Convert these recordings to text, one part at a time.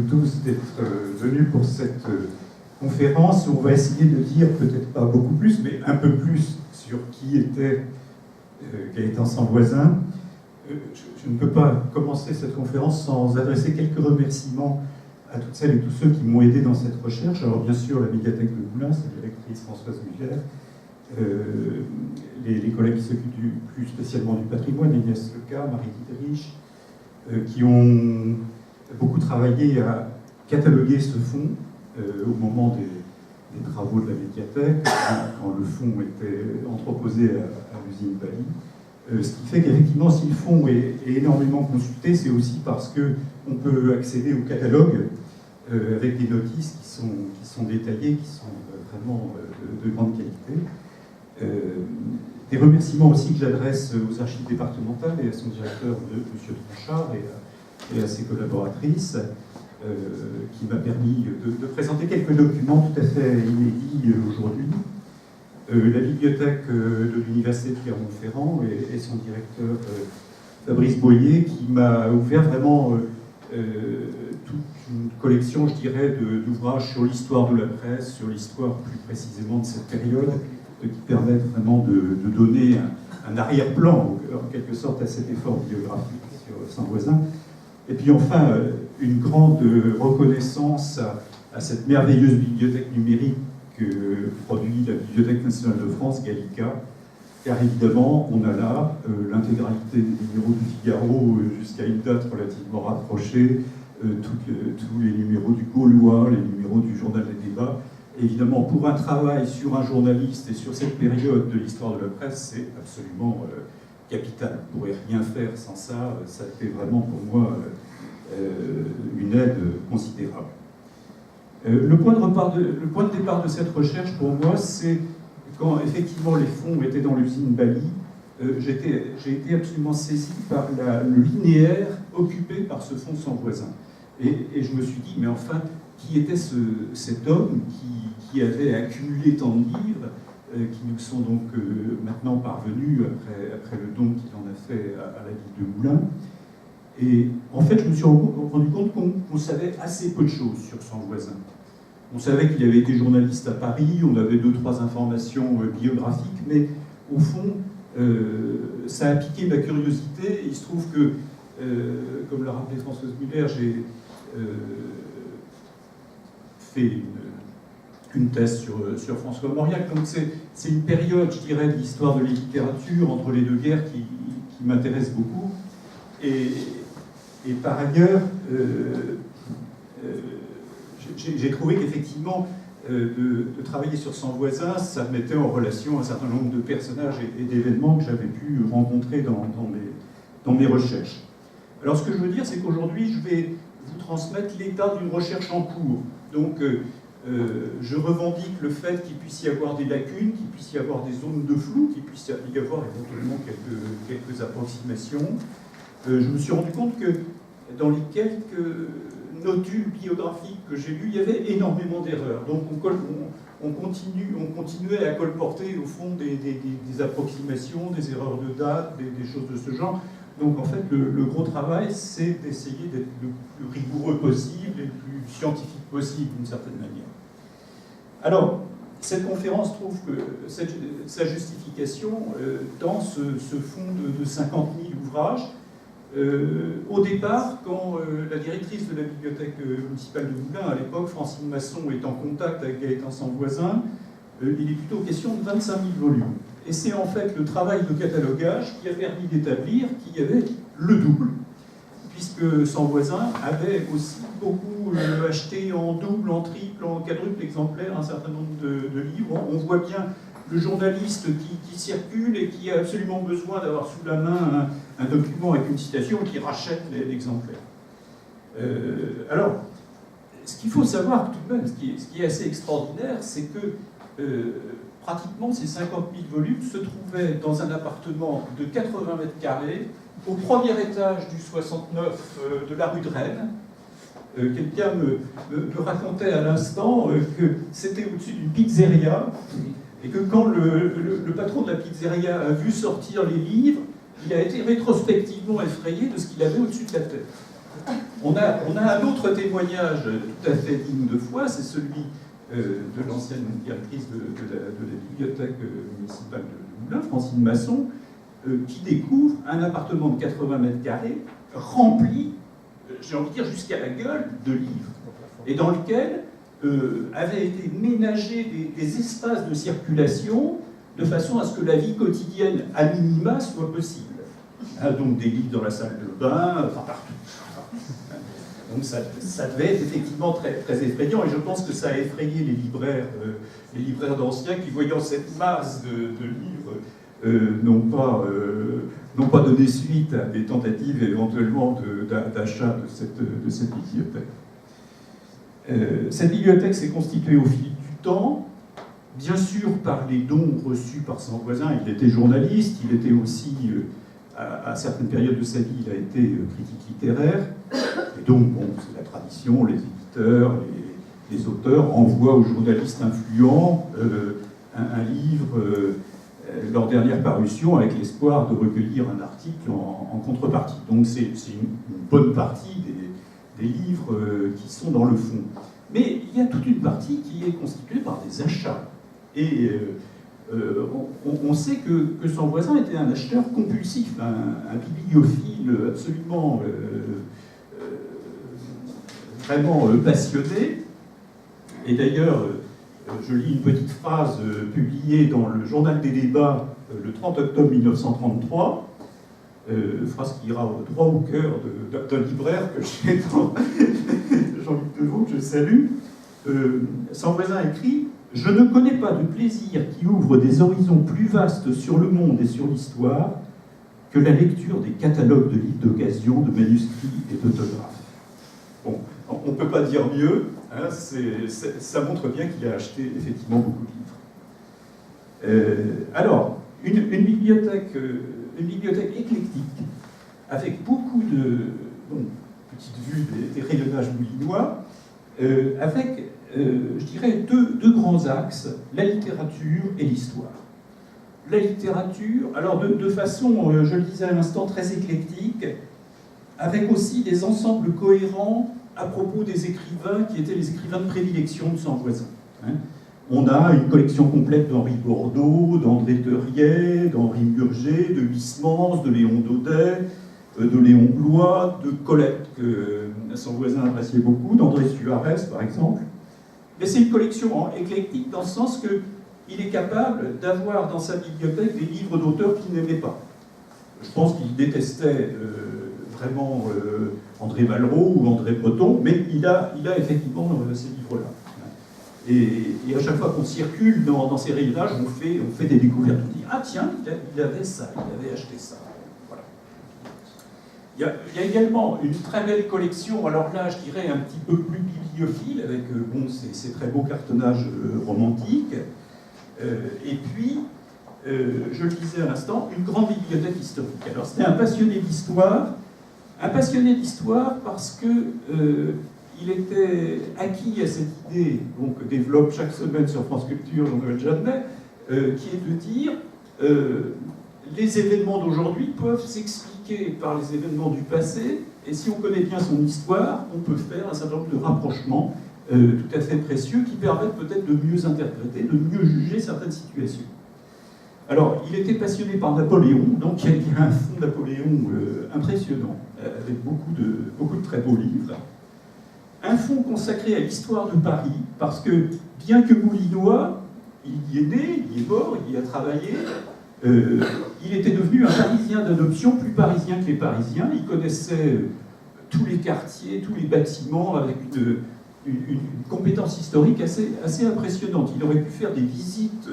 tous d'être venus pour cette conférence où on va essayer de dire, peut-être pas beaucoup plus, mais un peu plus sur qui était Gaëtan Sanvoisin. Je ne peux pas commencer cette conférence sans adresser quelques remerciements à toutes celles et tous ceux qui m'ont aidé dans cette recherche. Alors bien sûr, la médiathèque de Moulins, sa directrice Françoise Muller, les collègues qui s'occupent plus spécialement du patrimoine, Agnès Leca, Marie Dietrich, qui ont beaucoup travaillé à cataloguer ce fonds au moment des travaux de la médiathèque, quand le fonds était entreposé à l'usine Bali. Ce qui fait qu'effectivement, si le fonds est énormément consulté, c'est aussi parce qu'on peut accéder au catalogue avec des notices qui sont détaillées, qui sont vraiment de grande qualité. Des remerciements aussi que j'adresse aux archives départementales et à son directeur, M. Tranchard, et à ses collaboratrices, qui m'a permis de présenter quelques documents tout à fait inédits aujourd'hui. La bibliothèque de l'Université de Clermont-Ferrand et son directeur Fabrice Boyer, qui m'a ouvert vraiment toute une collection, je dirais, d'ouvrages sur l'histoire de la presse, sur l'histoire plus précisément de cette période, qui permettent vraiment de donner un arrière-plan, en quelque sorte, à cet effort biographique sur Sanvoisin. Et puis enfin, une grande reconnaissance à cette merveilleuse bibliothèque numérique que produit la Bibliothèque nationale de France, Gallica, car évidemment, on a là l'intégralité des numéros du Figaro jusqu'à une date relativement rapprochée, tous les numéros du Gaulois, les numéros du Journal des débats. Évidemment, pour un travail sur un journaliste et sur cette période de l'histoire de la presse, c'est absolument capital. On ne pourrait rien faire sans ça. Ça a été vraiment pour moi une aide considérable. Le point de départ de cette recherche, pour moi, c'est quand effectivement les fonds étaient dans l'usine Bali, j'ai été absolument saisi par le linéaire occupé par ce fonds Sanvoisin. Et je me suis dit, mais enfin, qui était cet homme qui avait accumulé tant de livres, qui nous sont donc maintenant parvenus après le don qu'il en a fait à la ville de Moulins. Et en fait, je me suis rendu compte qu'on savait assez peu de choses sur Sanvoisin. On savait qu'il avait été journaliste à Paris, on avait 2-3 informations biographiques, mais au fond, ça a piqué ma curiosité. Et il se trouve que, comme l'a rappelé Françoise Muller, j'ai fait une thèse sur François Mauriac. Donc c'est une période, je dirais, de l'histoire de la littérature entre les deux guerres qui m'intéresse beaucoup. Et par ailleurs, j'ai trouvé qu'effectivement, de travailler sur Sanvoisin, ça mettait en relation un certain nombre de personnages et d'événements que j'avais pu rencontrer dans mes recherches. Alors ce que je veux dire, c'est qu'aujourd'hui, je vais vous transmettre l'état d'une recherche en cours. Donc, je revendique le fait qu'il puisse y avoir des lacunes, qu'il puisse y avoir des zones de flou, qu'il puisse y avoir éventuellement quelques approximations. Je me suis rendu compte que dans les quelques notules biographiques que j'ai lues, il y avait énormément d'erreurs. Donc on continuait à colporter au fond des approximations, des erreurs de date, des choses de ce genre. Donc en fait, le gros travail, c'est d'essayer d'être le plus rigoureux possible et le plus scientifique possible, d'une certaine manière. Alors, cette conférence trouve que sa justification dans ce fonds de 50 000 ouvrages. Au départ, quand la directrice de la bibliothèque municipale de Moulins, à l'époque, Francine Masson, est en contact avec Gaëtan Sanvoisin, il est plutôt question de 25 000 volumes. Et c'est en fait le travail de catalogage qui a permis d'établir qu'il y avait le double, puisque Sanvoisin avait aussi beaucoup acheté en double, en triple, en quadruple exemplaire un certain nombre de livres. On voit bien le journaliste qui circule et qui a absolument besoin d'avoir sous la main un document avec une citation qui rachète l'exemplaire. Alors, ce qu'il faut savoir tout de même, ce qui est assez extraordinaire, c'est que pratiquement ces 50 000 volumes se trouvaient dans un appartement de 80 mètres carrés, au premier étage du 69 de la rue de Rennes. Quelqu'un me racontait à l'instant que c'était au-dessus d'une pizzeria, et que quand le patron de la pizzeria a vu sortir les livres, il a été rétrospectivement effrayé de ce qu'il avait au-dessus de la tête. On a un autre témoignage tout à fait digne de foi, c'est celui de l'ancienne directrice de la bibliothèque municipale de Moulins, Francine Masson, qui découvre un appartement de 80 mètres carrés rempli, j'ai envie de dire jusqu'à la gueule, de livres, et dans lequel avaient été ménagés des espaces de circulation de façon à ce que la vie quotidienne, à minima, soit possible. Donc des livres dans la salle de bain, enfin partout. Donc ça devait être effectivement très, très effrayant, et je pense que ça a effrayé les libraires d'anciens qui, voyant cette masse de livres, n'ont pas donné suite à des tentatives éventuellement d'achat de cette bibliothèque. Cette bibliothèque s'est constituée au fil du temps, bien sûr par les dons reçus par son voisin. Il était journaliste, il était aussi, à certaines périodes de sa vie, il a été critique littéraire. Et donc, bon, c'est la tradition, les éditeurs, les auteurs envoient aux journalistes influents un livre, leur dernière parution, avec l'espoir de recueillir un article en contrepartie. Donc c'est une bonne partie des livres qui sont dans le fond. Mais il y a toute une partie qui est constituée par des achats. Et on sait que son voisin était un acheteur compulsif, un bibliophile absolument vraiment passionné. Et d'ailleurs, je lis une petite phrase publiée dans le Journal des débats le 30 octobre 1933, phrase qui ira droit au cœur d'un libraire que j'ai dans Jean-Luc Deveau, que je salue. Son voisin écrit « Je ne connais pas de plaisir qui ouvre des horizons plus vastes sur le monde et sur l'histoire que la lecture des catalogues de livres d'occasion, de manuscrits et d'autographes. » Bon, on ne peut pas dire mieux, hein, ça montre bien qu'il a acheté effectivement beaucoup de livres. Alors, une bibliothèque éclectique, avec beaucoup de petite vue des rayonnages moulinois, avec, je dirais, deux grands axes, la littérature et l'histoire. La littérature, alors de façon, je le disais à l'instant, très éclectique, avec aussi des ensembles cohérents à propos des écrivains qui étaient les écrivains de prédilection de son voisin. Hein. On a une collection complète d'Henri Bordeaux, d'André Theuriet, d'Henri Murger, de Huysmans, de Léon Daudet, de Léon Blois, de Colette, que son voisin appréciait beaucoup, d'André Suarez, par exemple. Mais c'est une collection éclectique dans le sens qu'il est capable d'avoir dans sa bibliothèque des livres d'auteurs qu'il n'aimait pas. Je pense qu'il détestait vraiment André Malraux ou André Breton, mais il a effectivement ces livres-là. Et à chaque fois qu'on circule dans ces rayonnages, on fait des découvertes. On dit « Ah tiens, il avait ça, il avait acheté ça. » Voilà. Il y a également une très belle collection, alors là, je dirais un petit peu plus bibliophile, avec ces très beaux cartonnages romantiques. Et puis, je le disais à l'instant, une grande bibliothèque historique. Alors c'était un passionné d'histoire parce que il était acquis à cette idée, donc que développe chaque semaine sur France Culture Jean-Noël Jeannet, qui est de dire les événements d'aujourd'hui peuvent s'expliquer par les événements du passé, et si on connaît bien son histoire, on peut faire un certain nombre de rapprochements tout à fait précieux qui permettent peut-être de mieux interpréter, de mieux juger certaines situations. Alors, il était passionné par Napoléon, donc il y a un fond Napoléon impressionnant, avec beaucoup de très beaux livres. Un fonds consacré à l'histoire de Paris, parce que, bien que moulinois, il y est né, il y est mort, il y a travaillé, il était devenu un Parisien d'adoption, plus parisien que les Parisiens. Il connaissait tous les quartiers, tous les bâtiments, avec une compétence historique assez impressionnante. Il aurait pu faire des visites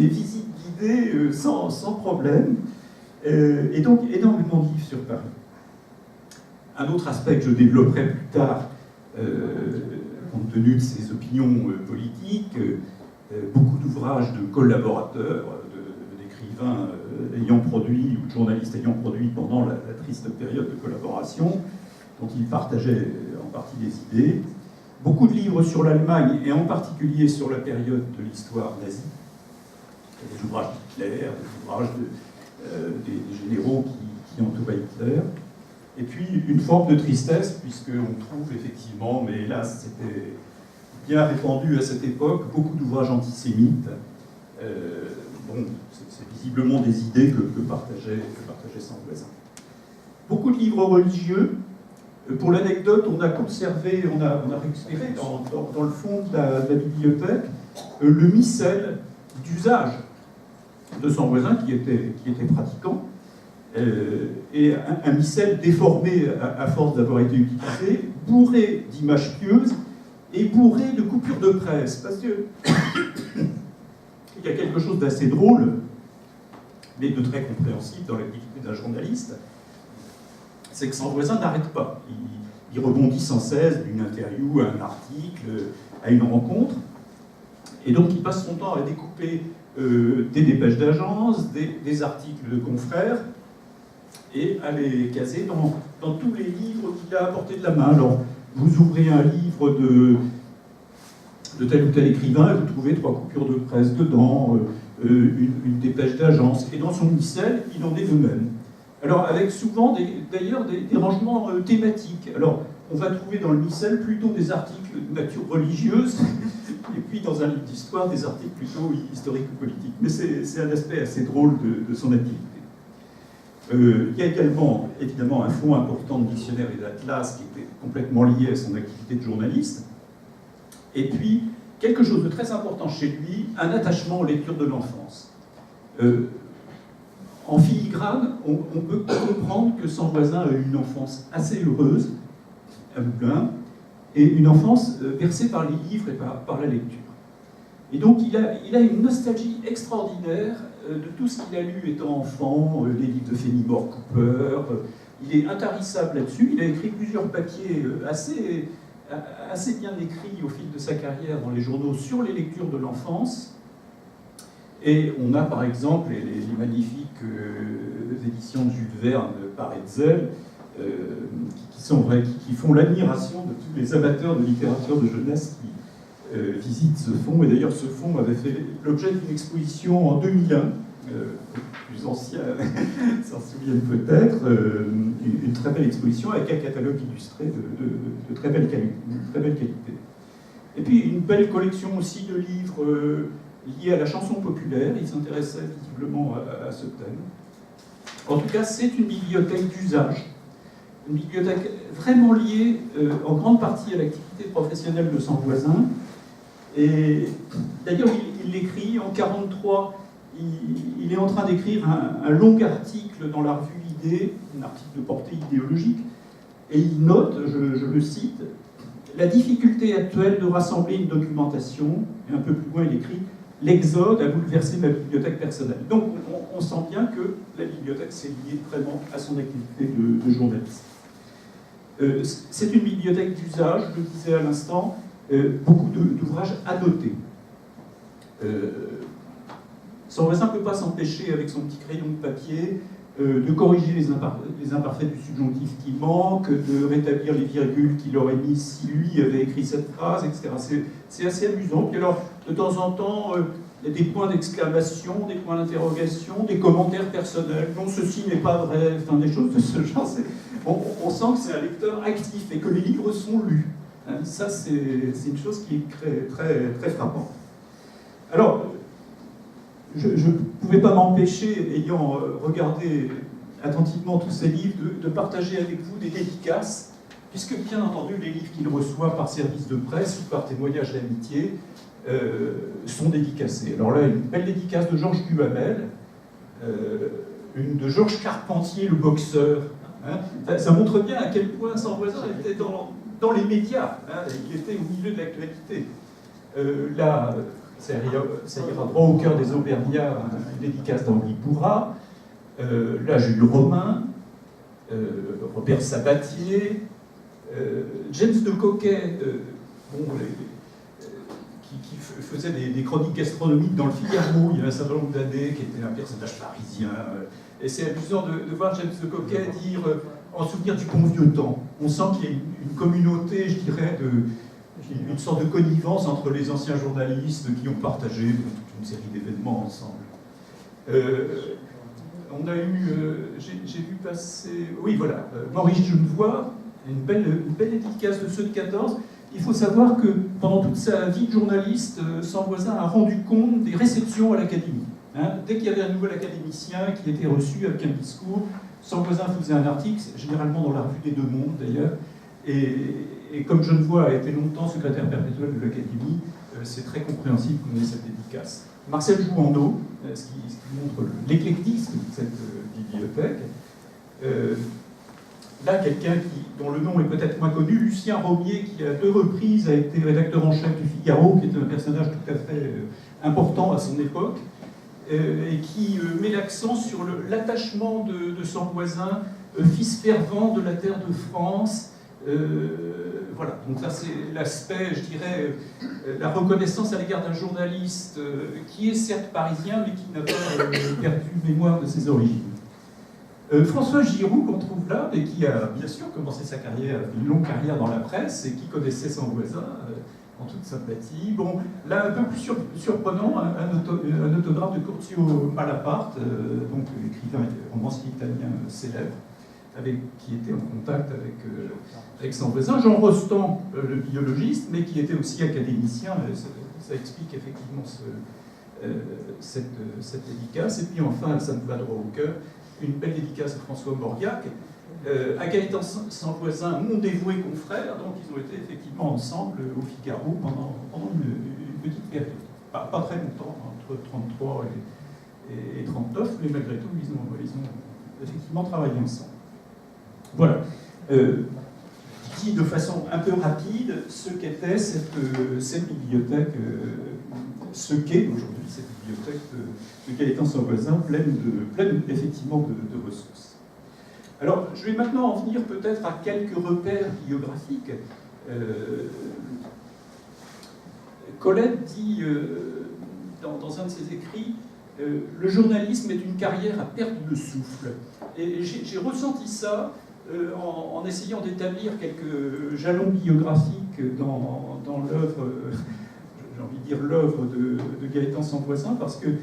guidées sans problème, et donc énormément de livres sur Paris. Un autre aspect que je développerai plus tard, compte tenu de ses opinions politiques, beaucoup d'ouvrages de collaborateurs, d'écrivains ayant produit, ou de journalistes ayant produit pendant la triste période de collaboration, dont il partageait en partie des idées. Beaucoup de livres sur l'Allemagne, et en particulier sur la période de l'histoire nazie. Des ouvrages d'Hitler, des ouvrages des généraux qui entouraient Hitler. Et puis une forme de tristesse, puisqu'on trouve effectivement, mais hélas, c'était bien répandu à cette époque, beaucoup d'ouvrages antisémites. Bon, c'est visiblement des idées que partageait Sanvoisin. Beaucoup de livres religieux. Pour l'anecdote, on a conservé, on a récupéré dans le fond de la bibliothèque le missel d'usage de Sanvoisin qui était pratiquant, et un missel déformé à force d'avoir été utilisé, bourré d'images pieuses et bourré de coupures de presse. Parce que il y a quelque chose d'assez drôle, mais de très compréhensible dans l'activité d'un journaliste, c'est que Sanvoisin n'arrête pas. Il rebondit sans cesse d'une interview à un article, à une rencontre, et donc il passe son temps à découper des dépêches d'agence, des articles de confrères, et à les caser dans tous les livres qu'il a à portée de la main. Alors, vous ouvrez un livre de tel ou tel écrivain, et vous trouvez 3 coupures de presse dedans, une dépêche d'agence, et dans son missel, il en est de même. Alors, avec souvent d'ailleurs des rangements thématiques. Alors, on va trouver dans le missel plutôt des articles de nature religieuse, et puis dans un livre d'histoire, des articles plutôt historiques ou politiques. Mais c'est un aspect assez drôle de son activité. Il y a également, évidemment, un fonds important de dictionnaires et d'atlas qui était complètement lié à son activité de journaliste. Et puis, quelque chose de très important chez lui, un attachement aux lectures de l'enfance. En filigrane, on peut comprendre que Sanvoisin a eu une enfance assez heureuse à Moulins, et une enfance bercée par les livres et par la lecture. Et donc il a une nostalgie extraordinaire de tout ce qu'il a lu étant enfant, les livres de Fenimore Cooper. Il est intarissable là-dessus. Il a écrit plusieurs papiers assez bien écrits au fil de sa carrière dans les journaux sur les lectures de l'enfance. Et on a par exemple les magnifiques éditions de Jules Verne par Hetzel, qui font l'admiration de tous les amateurs de littérature de jeunesse qui visitent ce fonds. Et d'ailleurs, ce fonds avait fait l'objet d'une exposition en 2001, plus anciens s'en souviennent peut-être, une très belle exposition avec un catalogue illustré de très belle qualité. Et puis une belle collection aussi de livres liés à la chanson populaire. Il s'intéressait visiblement à ce thème. En tout cas, c'est une bibliothèque d'usage. Une bibliothèque vraiment liée en grande partie à l'activité professionnelle de Sanvoisin. Et d'ailleurs, il l'écrit en 1943. Il est en train d'écrire un long article dans la revue Idée, un article de portée idéologique, et il note, je le cite, « La difficulté actuelle de rassembler une documentation », et un peu plus loin il écrit « L'exode a bouleversé ma bibliothèque personnelle ». Donc on sent bien que la bibliothèque s'est liée vraiment à son activité de journaliste. C'est une bibliothèque d'usage, je le disais à l'instant, beaucoup d'ouvrages annotés. Sanvoisin ne peut pas s'empêcher, avec son petit crayon de papier, de corriger les imparfaits du subjonctif qui manquent, de rétablir les virgules qu'il aurait mis si lui avait écrit cette phrase, etc. C'est assez amusant. Puis alors, de temps en temps, il y a des points d'exclamation, des points d'interrogation, des commentaires personnels. Non, ceci n'est pas vrai, enfin, des choses de ce genre. On sent que c'est un lecteur actif et que les livres sont lus. Hein, ça, c'est une chose qui est très, très frappante. Alors, je ne pouvais pas m'empêcher, ayant regardé attentivement tous ces livres, de partager avec vous des dédicaces, puisque bien entendu les livres qu'il reçoit par service de presse ou par témoignage d'amitié sont dédicacés. Alors là, une belle dédicace de Georges Duhamel, une de Georges Carpentier, le boxeur. Hein. Ça montre bien à quel point Sanvoisin était dans les médias, hein. Il était au milieu de l'actualité. Là, ça ira droit au cœur des Auvergnats, une dédicace d'Henri Bourrat. Là, Jules Romain, Robert Sabatier, James de Coquet, qui faisait des chroniques gastronomiques dans le Figaro il y a un certain nombre d'années, qui était un personnage parisien. Et c'est amusant de voir James de Coquet dire, en souvenir du bon vieux temps, on sent qu'il y a une communauté, je dirais, une sorte de connivence entre les anciens journalistes qui ont partagé toute une série d'événements ensemble. on a eu, j'ai vu passer, oui voilà, Maurice Genevoix, une belle dédicace de ceux de 14. Il faut savoir que pendant toute sa vie de journaliste, Sanvoisin a rendu compte des réceptions à l'Académie. Hein, dès qu'il y avait un nouvel académicien qui était reçu avec un discours, Sanvoisin faisait un article, généralement dans la revue des Deux Mondes d'ailleurs, et comme Genevoix a été longtemps secrétaire perpétuel de l'Académie, c'est très compréhensible qu'on ait cette dédicace. Marcel Jouandeau, ce qui montre l'éclectisme de cette bibliothèque. Là, quelqu'un dont le nom est peut-être moins connu, Lucien Romier, qui à 2 reprises a été rédacteur en chef du Figaro, qui est un personnage tout à fait important à son époque, et qui met l'accent sur l'attachement de Sanvoisin, fils fervent de la terre de France. Voilà, donc là c'est l'aspect, je dirais, la reconnaissance à l'égard d'un journaliste qui est certes parisien, mais qui n'a pas perdu mémoire de ses origines. François Giroud, qu'on trouve là, et qui a bien sûr commencé sa carrière, une longue carrière dans la presse, et qui connaissait Sanvoisin en toute sympathie. Bon, là, un peu plus surprenant, un autographe de Curzio Malaparte, donc écrivain et romancier italien célèbre, qui était en contact avec Sanvoisin. Jean Rostand, le biologiste, mais qui était aussi académicien, ça explique effectivement cette dédicace. Et puis enfin, ça nous va droit au cœur, une belle dédicace à François Mauriac, à Gaëtan Sanvoisin, mon dévoué confrère, donc ils ont été effectivement ensemble au Figaro pendant une petite période. Pas très longtemps, entre 1933 et 1939, mais malgré tout, ils ont effectivement travaillé ensemble. Voilà. Dit de façon un peu rapide ce qu'était cette bibliothèque, ce qu'est aujourd'hui cette bibliothèque de Gaëtan Sanvoisin, pleine effectivement de ressources. Alors, je vais maintenant en venir peut-être à quelques repères biographiques. Colette dit dans un de ses écrits, le journalisme est une carrière à perte de souffle. Et j'ai ressenti ça en essayant d'établir quelques jalons biographiques dans l'œuvre, j'ai envie de dire l'œuvre de Gaëtan Sanvoisin, parce qu'il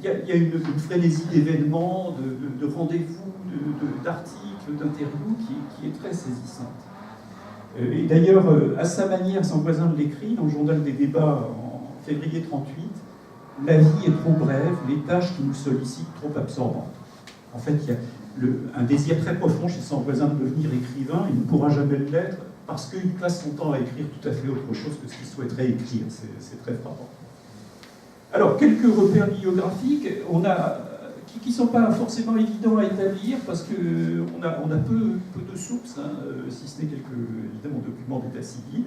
y a une frénésie d'événements, de rendez-vous, d'articles, d'interviews qui est très saisissante. Et d'ailleurs, à sa manière, Sanvoisin l'écrit dans le Journal des débats en février 1938, la vie est trop brève, les tâches qui nous sollicitent trop absorbantes. En fait, il y a un désir très profond chez Sanvoisin de devenir écrivain. Il ne pourra jamais l'être parce qu'il passe son temps à écrire tout à fait autre chose que ce qu'il souhaiterait écrire. C'est très frappant. Alors, quelques repères biographiques qui ne sont pas forcément évidents à établir parce qu'on a peu de sources, si ce n'est quelques, évidemment, documents d'état civil.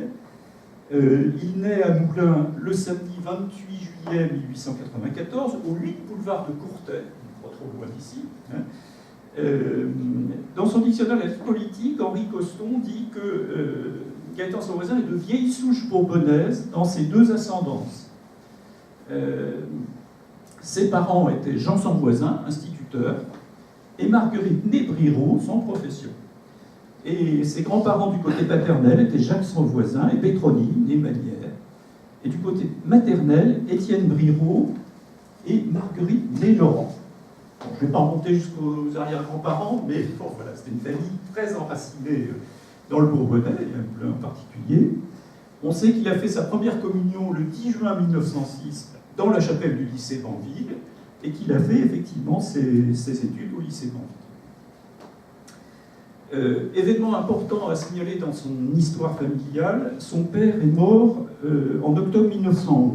Il naît à Moulins le samedi 28 juillet 1894 au 8 boulevard de Courtais, pas trop loin d'ici. Dans son dictionnaire de la vie politique, Henri Coston dit que Gaëtan Sanvoisin est de vieille souche bourbonnaise dans ses 2 ascendances. Ses parents étaient Jean Sanvoisin, instituteur, et Marguerite Nébriro, son profession. Et ses grands-parents du côté paternel étaient Jacques Sanvoisin et Pétronille, née Manière. Et du côté maternel, Étienne Briraud et Marguerite née Laurent. Bon, je ne vais pas remonter jusqu'aux arrière-grands-parents, mais bon, voilà, c'était une famille très enracinée dans le Bourbonnais, et en particulier. On sait qu'il a fait sa première communion le 10 juin 1906 dans la chapelle du lycée Banville, et qu'il a fait effectivement ses études au lycée Banville. Événement important à signaler dans son histoire familiale, son père est mort en octobre 1911.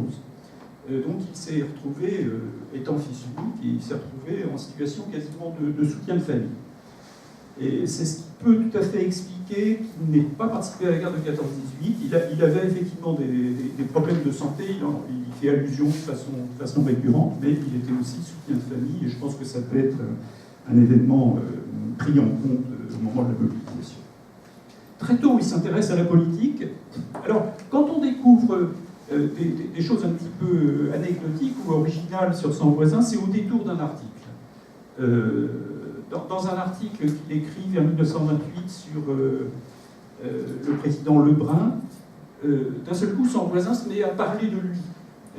Donc il s'est retrouvé, étant fils unique, il s'est retrouvé en situation quasiment de soutien de famille. Et c'est ce qui peut tout à fait expliquer qu'il n'ait pas participé à la guerre de 14-18. Il avait effectivement des problèmes de santé, il fait allusion de façon récurrente, mais il était aussi soutien de famille, et je pense que ça peut être un événement pris en compte au moment de la mobilisation. Très tôt, il s'intéresse à la politique. Alors, quand on découvre des choses un petit peu anecdotiques ou originales sur Sanvoisin, c'est au détour d'un article. Dans un article qu'il écrit vers 1928 sur le président Lebrun, d'un seul coup, Sanvoisin se met à parler de lui.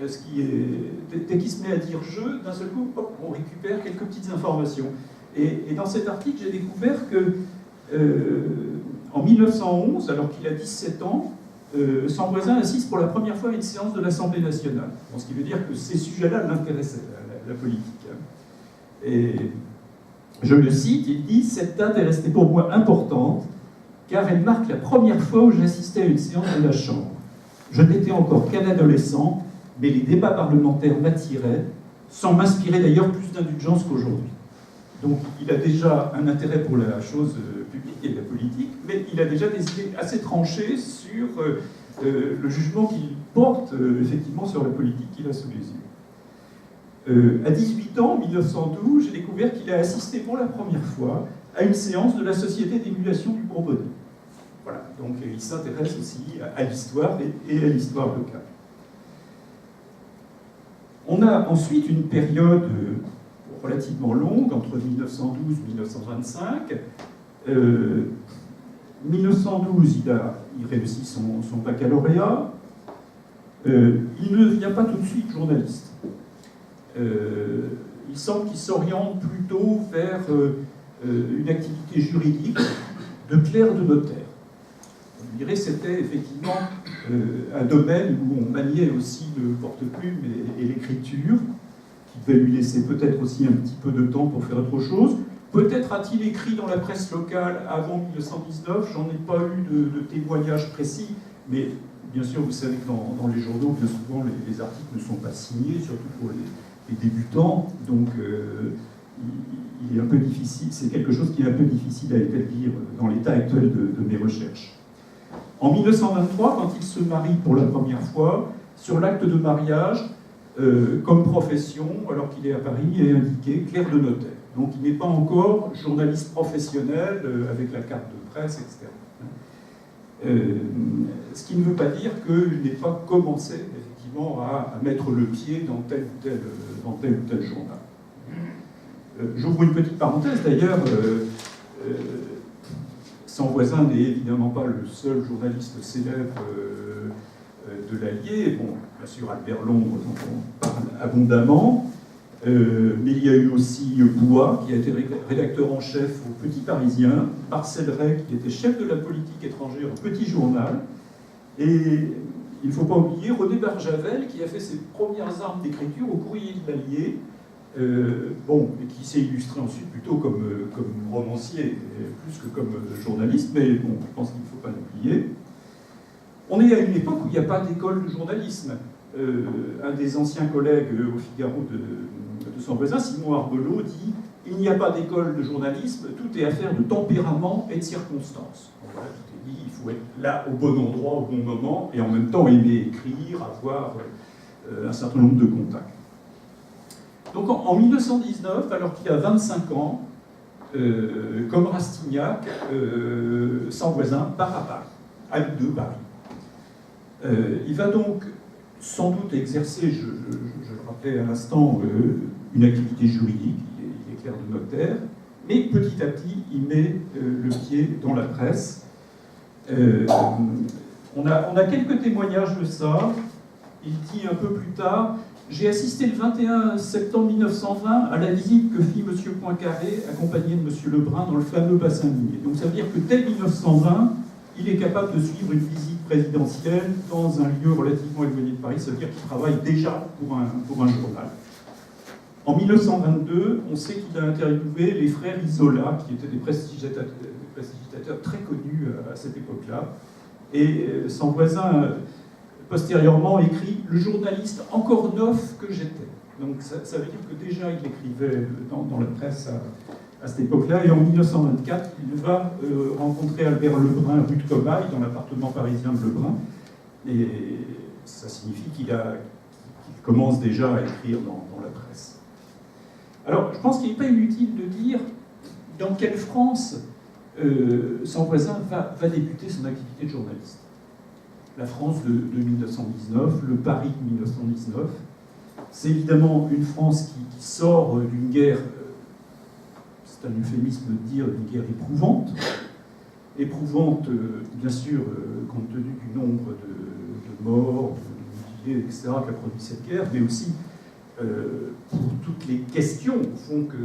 dès qu'il se met à dire je, d'un seul coup, hop, on récupère quelques petites informations. Et dans cet article, j'ai découvert que en 1911, alors qu'il a 17 ans, Sanvoisin assiste pour la première fois à une séance de l'Assemblée nationale. Ce qui veut dire que ces sujets-là l'intéressaient, la politique. Et je le cite, il dit « Cette date est restée pour moi importante, car elle marque la première fois où j'assistais à une séance de la Chambre. Je n'étais encore qu'un adolescent, mais les débats parlementaires m'attiraient, sans m'inspirer d'ailleurs plus d'indulgence qu'aujourd'hui. » Donc il a déjà un intérêt pour la chose publique et la politique, mais il a déjà des idées assez tranchées sur le jugement qu'il porte effectivement sur la politique qu'il a sous les yeux. À 18 ans, en 1912, j'ai découvert qu'il a assisté pour la première fois à une séance de la Société d'émulation du Bourbonnais. Voilà, donc il s'intéresse aussi à l'histoire et à l'histoire locale. On a ensuite une période relativement longue, entre 1912 et 1925. 1912, il réussit son baccalauréat. Il ne devient pas tout de suite journaliste. Il semble qu'il s'oriente plutôt vers une activité juridique de clerc de notaire. On dirait que c'était effectivement un domaine où on maniait aussi le porte-plume et l'écriture, qui devait lui laisser peut-être aussi un petit peu de temps pour faire autre chose. Peut-être a-t-il écrit dans la presse locale avant 1919, j'en ai pas eu de témoignages précis, mais bien sûr, vous savez que dans les journaux, bien souvent, les articles ne sont pas signés, surtout pour les débutants, donc il est un peu difficile, c'est quelque chose qui est un peu difficile à établir dans l'état actuel de mes recherches. En 1923, quand il se marie pour la première fois, sur l'acte de mariage, comme profession, alors qu'il est à Paris, il est indiqué clerc de notaire. Donc il n'est pas encore journaliste professionnel avec la carte de presse, etc. Ce qui ne veut pas dire qu'il n'ait pas commencé effectivement à mettre le pied dans tel ou tel journal. J'ouvre une petite parenthèse d'ailleurs. Sanvoisin n'est évidemment pas le seul journaliste célèbre de l'Allier. Bon, bien sûr, Albert Londres, dont on parle abondamment, mais il y a eu aussi Bouat, qui a été rédacteur en chef au Petit Parisien, Marcel Ray, qui était chef de la politique étrangère au Petit Journal, et il ne faut pas oublier René Barjavel, qui a fait ses premières armes d'écriture au Courrier de l'Allier, et qui s'est illustré ensuite plutôt comme romancier, plus que comme journaliste, mais bon, je pense qu'il ne faut pas l'oublier. On est à une époque où il n'y a pas d'école de journalisme. Un des anciens collègues au Figaro de Sanvoisin, Simon Arbelot, dit « Il n'y a pas d'école de journalisme, tout est affaire de tempérament et de circonstances. » Voilà, tout est dit, il faut être là au bon endroit, au bon moment, et en même temps aimer écrire, avoir un certain nombre de contacts. Donc en 1919, alors qu'il a 25 ans, comme Rastignac, Sanvoisin part à Paris, à de Paris. Il va donc sans doute exercer, je le rappelais à l'instant, une activité juridique, il est clerc de notaire, mais petit à petit, il met le pied dans la presse. On a quelques témoignages de ça. Il dit un peu plus tard « J'ai assisté le 21 septembre 1920 à la visite que fit M. Poincaré, accompagné de M. Lebrun, dans le fameux bassin minier. » Donc ça veut dire que dès 1920, il est capable de suivre une visite présidentielle dans un lieu relativement éloigné de Paris. Ça veut dire qu'il travaille déjà pour un journal. En 1922, on sait qu'il a interviewé les frères Isola, qui étaient des prestigitateurs très connus à cette époque-là. Et Sanvoisin, postérieurement, écrit « Le journaliste encore neuf que j'étais ». Donc ça veut dire que déjà il écrivait dans la presse à cette époque-là. Et en 1924, il va rencontrer Albert Lebrun rue de Comaille, dans l'appartement parisien de Lebrun. Et ça signifie qu'il commence déjà à écrire dans la presse. Alors, je pense qu'il n'est pas inutile de dire dans quelle France Sanvoisin va débuter son activité de journaliste. La France de 1919, le Paris de 1919. C'est évidemment une France qui sort d'une guerre, c'est un euphémisme de dire d'une guerre éprouvante. Éprouvante, bien sûr, compte tenu du nombre de morts, de idées, etc., qu'a produit cette guerre, mais aussi pour toutes les questions, au fond, que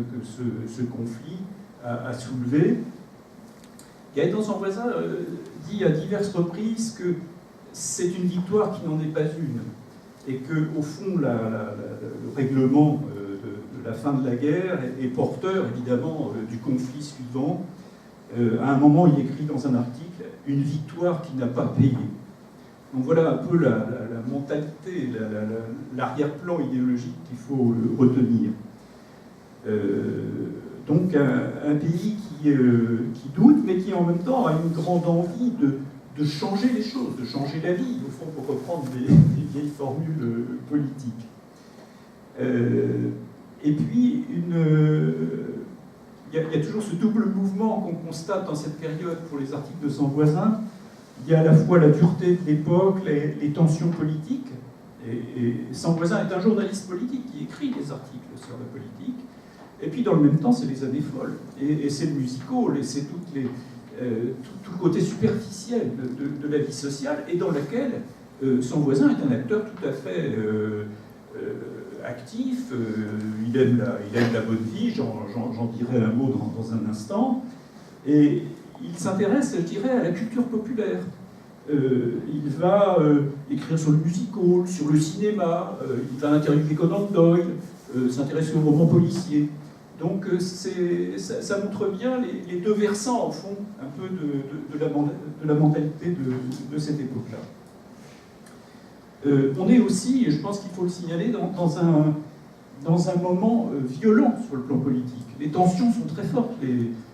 ce conflit a soulevé. Gaëtan Sanvoisin dit à diverses reprises que c'est une victoire qui n'en est pas une, et que, au fond, le règlement de la fin de la guerre est porteur, évidemment, du conflit suivant. À un moment, il écrit dans un article « Une victoire qui n'a pas payé ». Donc voilà un peu la mentalité, l'arrière-plan idéologique qu'il faut retenir. Donc un pays qui doute, mais qui en même temps a une grande envie de changer les choses, de changer la vie, au fond, pour reprendre des vieilles formules politiques. Et puis, il y a toujours ce double mouvement qu'on constate dans cette période pour les articles de Sanvoisin. Il y a à la fois la dureté de l'époque, les tensions politiques, et Sanvoisin est un journaliste politique qui écrit des articles sur la politique, et puis dans le même temps, c'est les années folles, et c'est le musical, et c'est tout le côté superficiel de la vie sociale, et dans laquelle Sanvoisin est un acteur tout à fait actif, il aime la bonne vie, j'en dirai un mot dans un instant, et il s'intéresse, je dirais, à la culture populaire. Il va écrire sur le musical, sur le cinéma, il va interviewer Conan Doyle, s'intéresser aux romans policiers. Donc ça montre bien les deux versants, au fond, un peu de la mentalité de cette époque-là. On est aussi, et je pense qu'il faut le signaler, dans un moment violent sur le plan politique. Les tensions sont très fortes.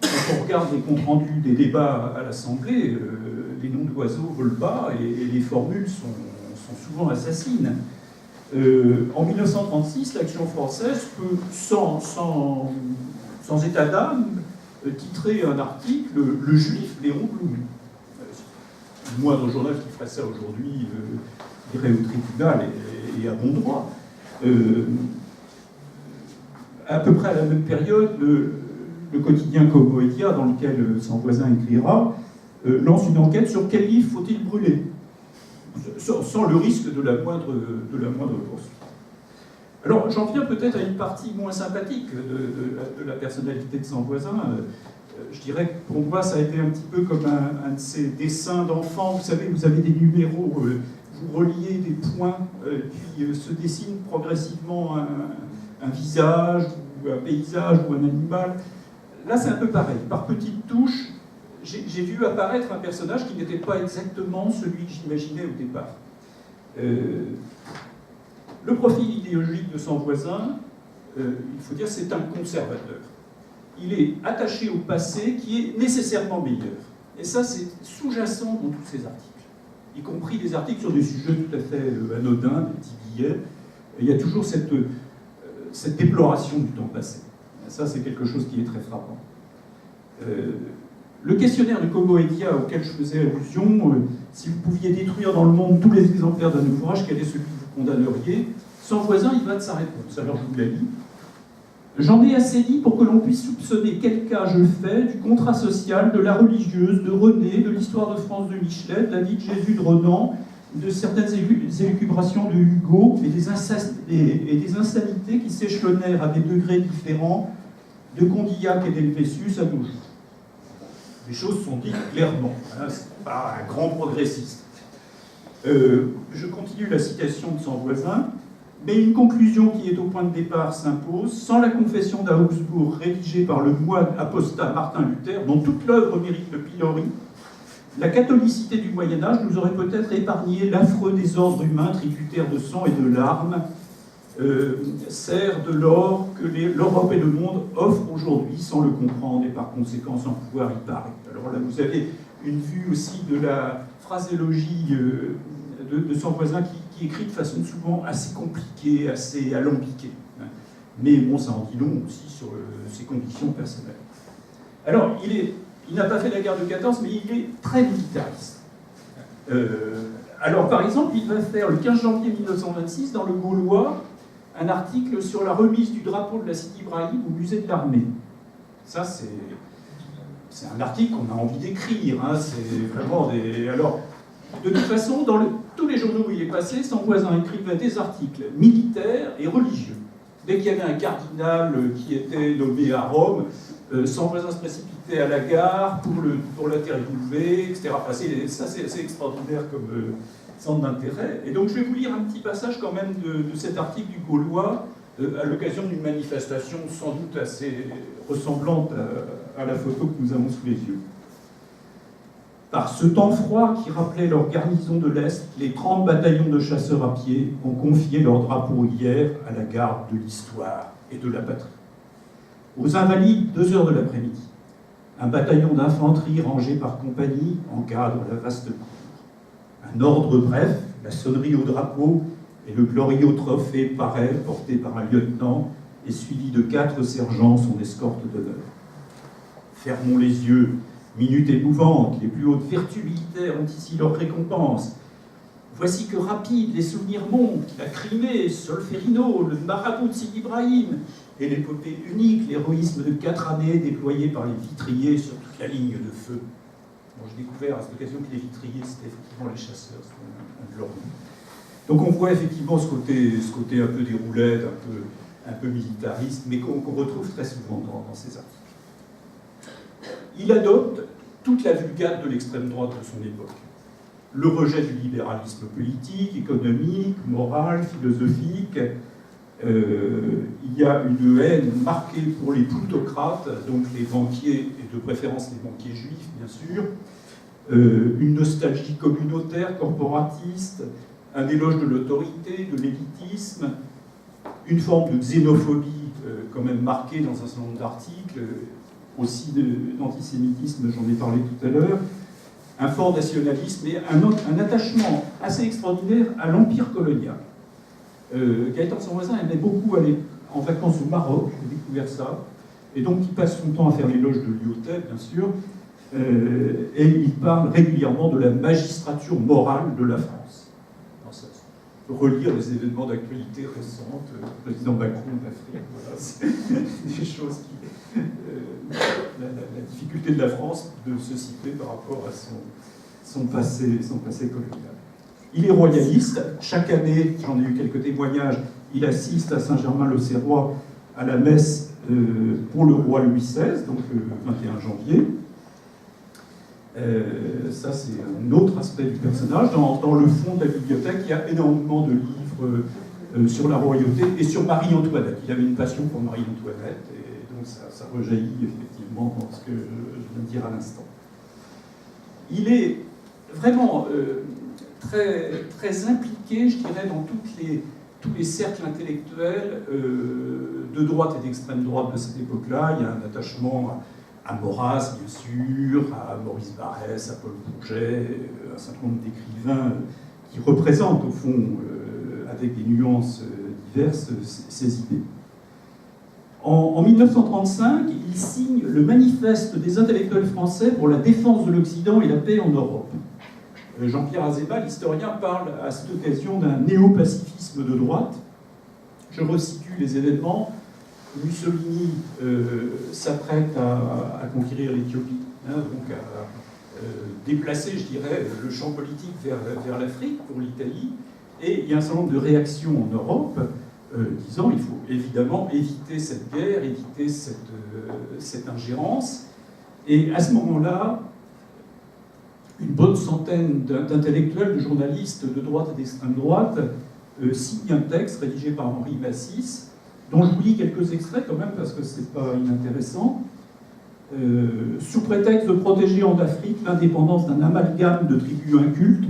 Quand on regarde les comptes rendus des débats à l'Assemblée, les noms d'oiseaux volent bas et les formules sont souvent assassines. En 1936, l'Action française peut, sans état d'âme, titrer un article « Le juif Léon Blum ». Le moindre journal qui ferait ça aujourd'hui irait au tribunal et à bon droit. À peu près à la même période, le quotidien Cogmoédia, dans lequel Sanvoisin écrira, lance une enquête sur quel livre faut-il brûler, sans le risque de la moindre poursuite. Alors, j'en viens peut-être à une partie moins sympathique de la personnalité de Sanvoisin. Je dirais que pour moi, ça a été un petit peu comme un de ces dessins d'enfants. Vous savez, vous avez des numéros, vous reliez des points, puis se dessine progressivement un visage, ou un paysage, ou un animal. Là, c'est un peu pareil. Par petites touches, j'ai vu apparaître un personnage qui n'était pas exactement celui que j'imaginais au départ. Le profil idéologique de Sanvoisin, il faut dire, c'est un conservateur. Il est attaché au passé qui est nécessairement meilleur. Et ça, c'est sous-jacent dans tous ses articles. Y compris des articles sur des sujets tout à fait anodins, des petits billets. Il y a toujours cette déploration du temps passé. Ça, c'est quelque chose qui est très frappant. Le questionnaire de Cogmoédia auquel je faisais allusion, si vous pouviez détruire dans le monde tous les exemplaires d'un ouvrage, quel est celui que vous condamneriez? Sanvoisin, il va de sa réponse. Alors, je vous la lis. J'en ai assez dit pour que l'on puisse soupçonner quel cas je fais du contrat social, de la religieuse, de René, de l'histoire de France de Michelet, de la vie de Jésus de Renan, de certaines élucubrations de Hugo et des insanités qui s'échelonnèrent à des degrés différents de Condillac et d'Helvétius à nos jours. Les choses sont dites clairement, hein, c'est pas un grand progressiste. Je continue la citation de Sanvoisin. Mais une conclusion qui est au point de départ s'impose, sans la confession d'Augsbourg rédigée par le moine apostat Martin Luther, dont toute l'œuvre mérite le pilori, la catholicité du Moyen-Âge nous aurait peut-être épargné l'affreux désordre humain tributaire de sang et de larmes, sert de l'or que l'Europe et le monde offrent aujourd'hui sans le comprendre et par conséquent sans pouvoir y parer. Alors là, vous avez une vue aussi de la phraséologie de Sanvoisin qui écrit de façon souvent assez compliquée, assez alambiquée. Mais bon, ça en dit long aussi sur ses conditions personnelles. Alors, il n'a pas fait la guerre de 14, mais il est très militariste. Alors, par exemple, il va faire le 15 janvier 1926, dans le Gaulois, un article sur la remise du drapeau de la Sidi Ibrahim au musée de l'armée. Ça, c'est un article qu'on a envie d'écrire. Hein, c'est vraiment des... Alors, de toute façon, tous les journaux où il est passé, son voisin écrivait des articles militaires et religieux. Dès qu'il y avait un cardinal qui était nommé à Rome, son voisin se précipitait à la gare pour l'interviewer, etc. Enfin, ça, c'est extraordinaire comme centre d'intérêt. Et donc, je vais vous lire un petit passage quand même de cet article du Gaulois, à l'occasion d'une manifestation sans doute assez ressemblante à la photo que nous avons sous les yeux. Par ce temps froid qui rappelait leur garnison de l'Est, les 30 bataillons de chasseurs à pied ont confié leur drapeau hier à la garde de l'histoire et de la patrie. Aux Invalides, 2 heures de l'après-midi, un bataillon d'infanterie rangé par compagnie encadre la vaste cour. Un ordre bref, la sonnerie au drapeau et le glorieux trophée pareil porté par un lieutenant et suivi de 4 sergents son escorte d'honneur. Fermons les yeux. Minute émouvante, les plus hautes vertus militaires ont ici leur récompense. Voici que rapides les souvenirs montent, la Crimée, Solferino, le marabout de Sidi Ibrahim, et l'épopée unique, l'héroïsme de 4 années déployé par les vitriers sur toute la ligne de feu. Bon, j'ai découvert à cette occasion que les vitriers, c'était effectivement les chasseurs, c'était un de leurs noms. Donc on voit effectivement ce côté un peu déroulé, un peu militariste, mais qu'on retrouve très souvent dans ces articles. Il adopte toute la vulgate de l'extrême droite de son époque. Le rejet du libéralisme politique, économique, moral, philosophique. Il y a une haine marquée pour les plutocrates, donc les banquiers, et de préférence les banquiers juifs, bien sûr. Une nostalgie communautaire, corporatiste, un éloge de l'autorité, de l'élitisme, une forme de xénophobie quand même marquée dans un certain nombre d'articles, aussi d'antisémitisme, j'en ai parlé tout à l'heure, un fort nationalisme et un attachement assez extraordinaire à l'empire colonial. Gaëtan, son voisin, aimait beaucoup aller en vacances au Maroc, j'ai découvert ça, et donc il passe son temps à faire l'éloge de Lyautey, bien sûr, et il parle régulièrement de la magistrature morale de la France. Alors, ça, relire les événements d'actualité récentes, le président Macron d'Afrique, voilà, c'est des choses qui... la difficulté de la France de se situer par rapport à son passé colonial. Il est royaliste. Chaque année, j'en ai eu quelques témoignages, il assiste à Saint-Germain-l'Auxerrois à la messe pour le roi Louis XVI, donc le 21 janvier. Ça, c'est un autre aspect du personnage. Dans le fond de la bibliothèque, il y a énormément de livres sur la royauté et sur Marie-Antoinette. Il avait une passion pour Marie-Antoinette. Donc ça rejaillit effectivement dans ce que je viens de dire à l'instant. Il est vraiment très, très impliqué, je dirais, dans tous les cercles intellectuels de droite et d'extrême droite de cette époque-là. Il y a un attachement à Maurras, bien sûr, à Maurice Barrès, à Paul Bourget, un certain nombre d'écrivains qui représentent, au fond, avec des nuances diverses, ces idées. En 1935, il signe le manifeste des intellectuels français pour la défense de l'Occident et la paix en Europe. Jean-Pierre Azéma, l'historien, parle à cette occasion d'un néopacifisme de droite. Je resitue les événements. Mussolini s'apprête à conquérir l'Éthiopie, donc à déplacer, je dirais, le champ politique vers l'Afrique pour l'Italie. Et il y a un certain nombre de réactions en Europe disant qu'il faut évidemment éviter cette guerre, éviter cette ingérence. Et à ce moment-là, une bonne centaine d'intellectuels, de journalistes de droite et d'extrême droite signent un texte rédigé par Henri Massis, dont je vous lis quelques extraits quand même, parce que c'est pas inintéressant. Sous prétexte de protéger en Afrique l'indépendance d'un amalgame de tribus incultes,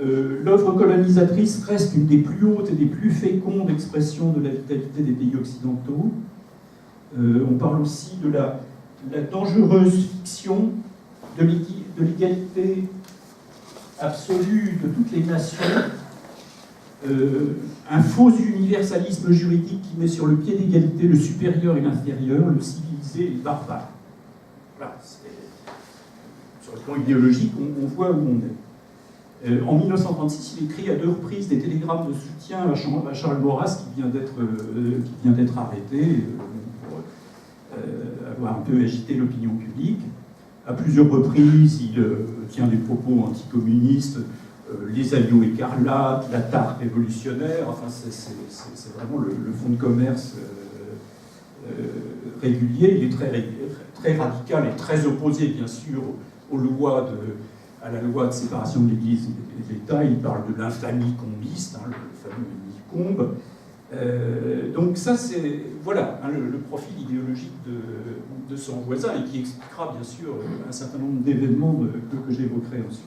l'œuvre colonisatrice reste une des plus hautes et des plus fécondes expressions de la vitalité des pays occidentaux. On parle aussi de la dangereuse fiction de l'égalité absolue de toutes les nations, un faux universalisme juridique qui met sur le pied d'égalité le supérieur et l'inférieur, le civilisé et le barbare. Voilà, sur le plan idéologique, on voit où on est. En 1936, il écrit à 2 reprises des télégrammes de soutien à Charles Maurras, qui vient d'être arrêté pour avoir un peu agité l'opinion publique. À plusieurs reprises, il tient des propos anticommunistes les agneaux écarlates, la tarte révolutionnaire, enfin c'est vraiment le fonds de commerce régulier. Il est très radical et très opposé, bien sûr, à la loi de séparation de l'Église et de l'État. Il parle de l'infamie combiste, hein, le fameux Combe. Donc ça, c'est voilà, hein, le profil idéologique de son voisin, et qui expliquera bien sûr un certain nombre d'événements que j'évoquerai ensuite.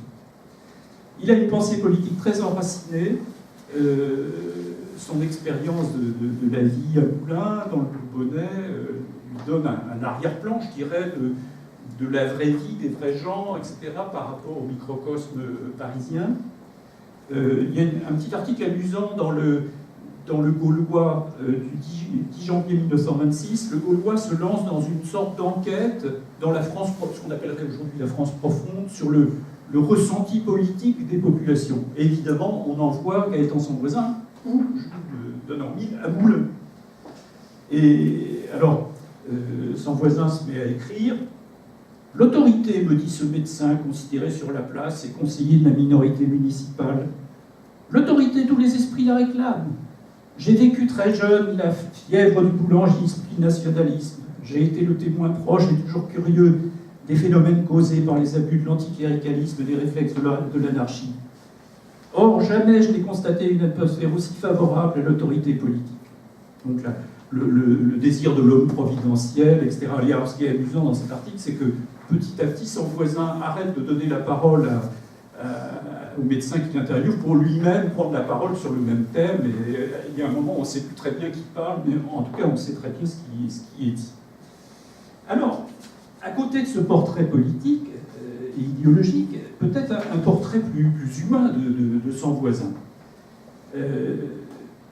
Il a une pensée politique très enracinée. Son expérience de la vie à Moulins, dans le Bourbonnais, lui donne un arrière-plan, je dirais, de la vraie vie, des vrais gens, etc., par rapport au microcosme parisien. Il y a un petit article amusant dans le Gaulois du 10 janvier 1926. Le Gaulois se lance dans une sorte d'enquête dans la France, ce qu'on appellerait aujourd'hui la France profonde, sur le ressenti politique des populations. Et évidemment, on envoie Gaëtan Sanvoisin, ou Jules de Normile, à Moulins. Et alors, Sanvoisin se met à écrire. L'autorité, me dit ce médecin considéré sur la place et conseiller de la minorité municipale, l'autorité, tous les esprits la réclament. J'ai vécu très jeune la fièvre du boulangisme, du nationalisme. J'ai été le témoin proche et toujours curieux des phénomènes causés par les abus de l'anticléricalisme et des réflexes de l'anarchie. Or, jamais je n'ai constaté une atmosphère aussi favorable à l'autorité politique. Donc là, le désir de l'homme providentiel, etc. Et alors, ce qui est amusant dans cet article, c'est que petit à petit, Sanvoisin arrête de donner la parole au médecin qui l'interviewe pour lui-même prendre la parole sur le même thème. Et il y a un moment où on ne sait plus très bien qui parle, mais en tout cas, on sait très bien ce qui est dit. Alors, à côté de ce portrait politique et idéologique, peut-être un portrait plus humain de Sanvoisin.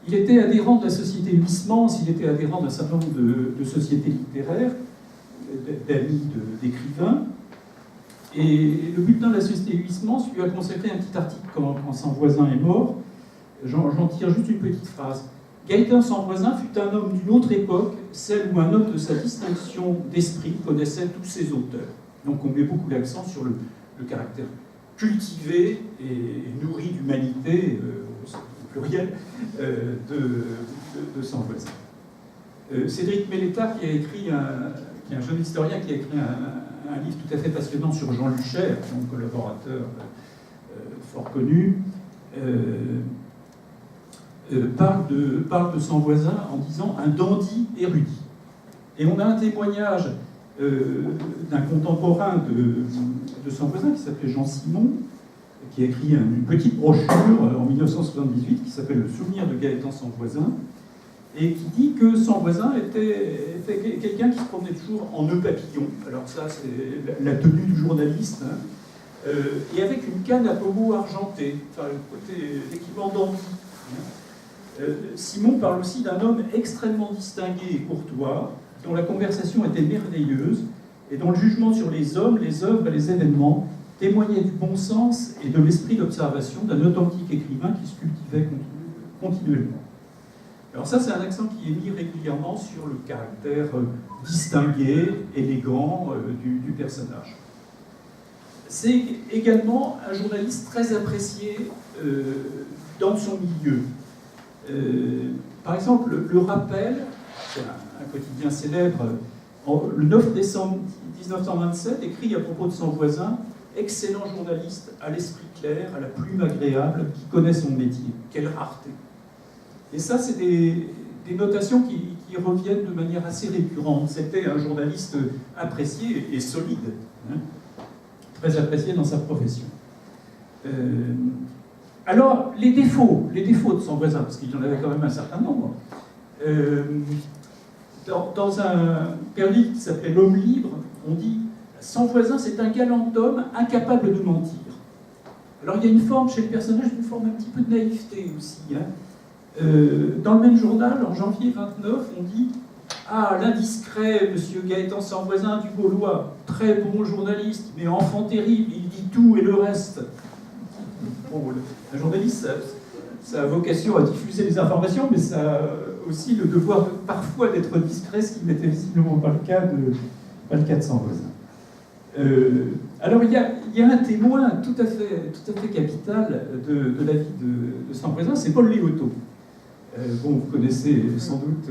Il était adhérent de la société Huysmans, il était adhérent d'un certain nombre de sociétés littéraires, d'amis d'écrivains. Et le bulletin de la société Huysmans lui a consacré un petit article quand Sanvoisin est mort. J'en tire juste une petite phrase. Gaëtan Sanvoisin fut un homme d'une autre époque, celle où un homme de sa distinction d'esprit connaissait tous ses auteurs. Donc on met beaucoup l'accent sur le caractère cultivé et nourri d'humanité, au pluriel, de Sanvoisin. Cédric Melletard, qui est un jeune historien, qui a écrit un livre tout à fait passionnant sur Jean Luchaire, son collaborateur fort connu, parle de Sanvoisin en disant un dandy érudit. Et on a un témoignage d'un contemporain de Sanvoisin qui s'appelait Jean Simon, qui a écrit une petite brochure en 1978 qui s'appelle Le souvenir de Gaëtan Sanvoisin, et qui dit que Sanvoisin était quelqu'un qui se promenait toujours en nœud papillon. Alors ça, c'est la tenue du journaliste, hein, et avec une canne à pommeau argentée, enfin le côté l'équipement dandy. Simon parle aussi d'un homme extrêmement distingué et courtois, dont la conversation était merveilleuse, et dont le jugement sur les hommes, les œuvres et les événements témoignait du bon sens et de l'esprit d'observation d'un authentique écrivain qui se cultivait continuellement. Alors ça, c'est un accent qui est mis régulièrement sur le caractère distingué, élégant du personnage. C'est également un journaliste très apprécié dans son milieu. Par exemple, Le Rappel, c'est un quotidien célèbre, le 9 décembre 1927, écrit à propos de Sanvoisin, excellent journaliste, à l'esprit clair, à la plume agréable, qui connaît son métier. Quelle rareté! Et ça, c'est des notations qui reviennent de manière assez récurrente. C'était un journaliste apprécié et solide, hein, très apprécié dans sa profession. Alors, les défauts de Sanvoisin, parce qu'il y en avait quand même un certain nombre. Dans un période qui s'appelait L'Homme libre, on dit « Sanvoisin, c'est un galant homme incapable de mentir ». Alors, il y a une forme chez le personnage, une forme un petit peu de naïveté aussi, hein. Dans le même journal, en janvier 29, on dit « Ah, l'indiscret monsieur Gaëtan Sanvoisin du Gaulois, très bon journaliste, mais enfant terrible, il dit tout et le reste. » Bon, un journaliste, ça a vocation à diffuser les informations, mais ça a aussi le devoir parfois d'être discret, ce qui n'était visiblement pas le cas de Sanvoisin. Alors il y a un témoin tout à fait capital de la vie de Samvoisin, c'est Paul Léotot. Bon, vous connaissez sans doute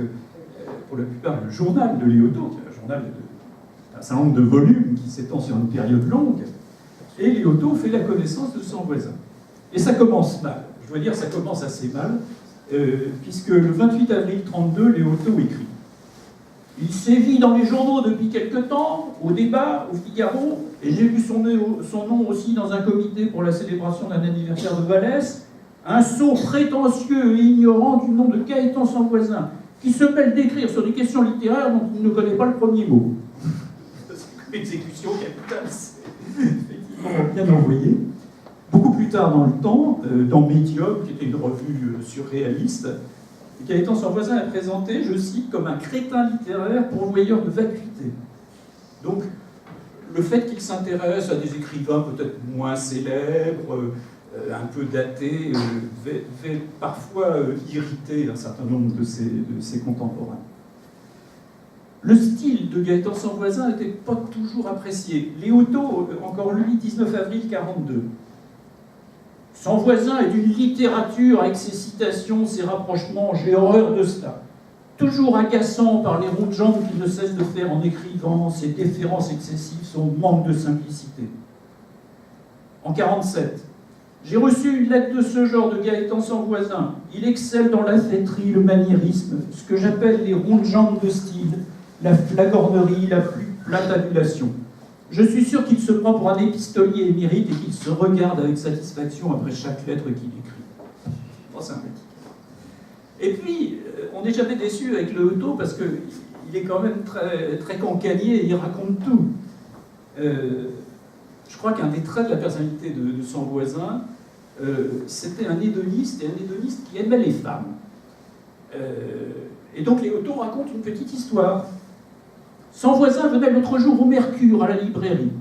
pour la plupart le journal de Léotot, qui est un journal d'un certain nombre de volumes qui s'étend sur une période longue. Et Léotot fait la connaissance de Samvoisin. Et ça commence mal. Je dois dire, ça commence assez mal, puisque le 28 avril 1932, Léotot écrit « Il sévit dans les journaux depuis quelque temps, au débat, au Figaro, et j'ai vu son nom aussi dans un comité pour la célébration d'un anniversaire de Vallès, un sot prétentieux et ignorant du nom de Gaëtan Samvoisin, qui se mêle d'écrire sur des questions littéraires dont il ne connaît pas le premier mot. » Exécution capitale, c'est effectivement bien envoyé. Beaucoup plus tard dans le temps, dans Medium, qui était une revue surréaliste, Gaëtan Samvoisin est présenté, je cite, comme un crétin littéraire pourvoyeur de vacuité. Donc, le fait qu'il s'intéresse à des écrivains peut-être moins célèbres, un peu datés, va parfois irriter un certain nombre de ses contemporains. Le style de Gaëtan Samvoisin n'était pas toujours apprécié. Léotot, encore lui, 19 avril 1942. Samvoisin est d'une littérature avec ses citations, ses rapprochements, j'ai horreur de cela. Toujours agaçant par les ronds de jambes qu'il ne cesse de faire en écrivant, ses déférences excessives, son manque de simplicité. En 1947, j'ai reçu une lettre de ce genre de Gaëtan Samvoisin. Il excelle dans la fêterie, le maniérisme, ce que j'appelle les ronds de jambes de style, la flagornerie, la plus plate adulation. Je suis sûr qu'il se prend pour un épistolier émérite et qu'il se regarde avec satisfaction après chaque lettre qu'il écrit. Pas sympathique. Et puis, on n'est jamais déçu avec le Léotot parce qu'il est quand même très, très cancanier et il raconte tout. Je crois qu'un des traits de la personnalité de Samvoisin, c'était un hédoniste, et un hédoniste qui aimait les femmes. Et donc Léotot raconte une petite histoire. Samvoisin venait l'autre jour au Mercure, à la librairie.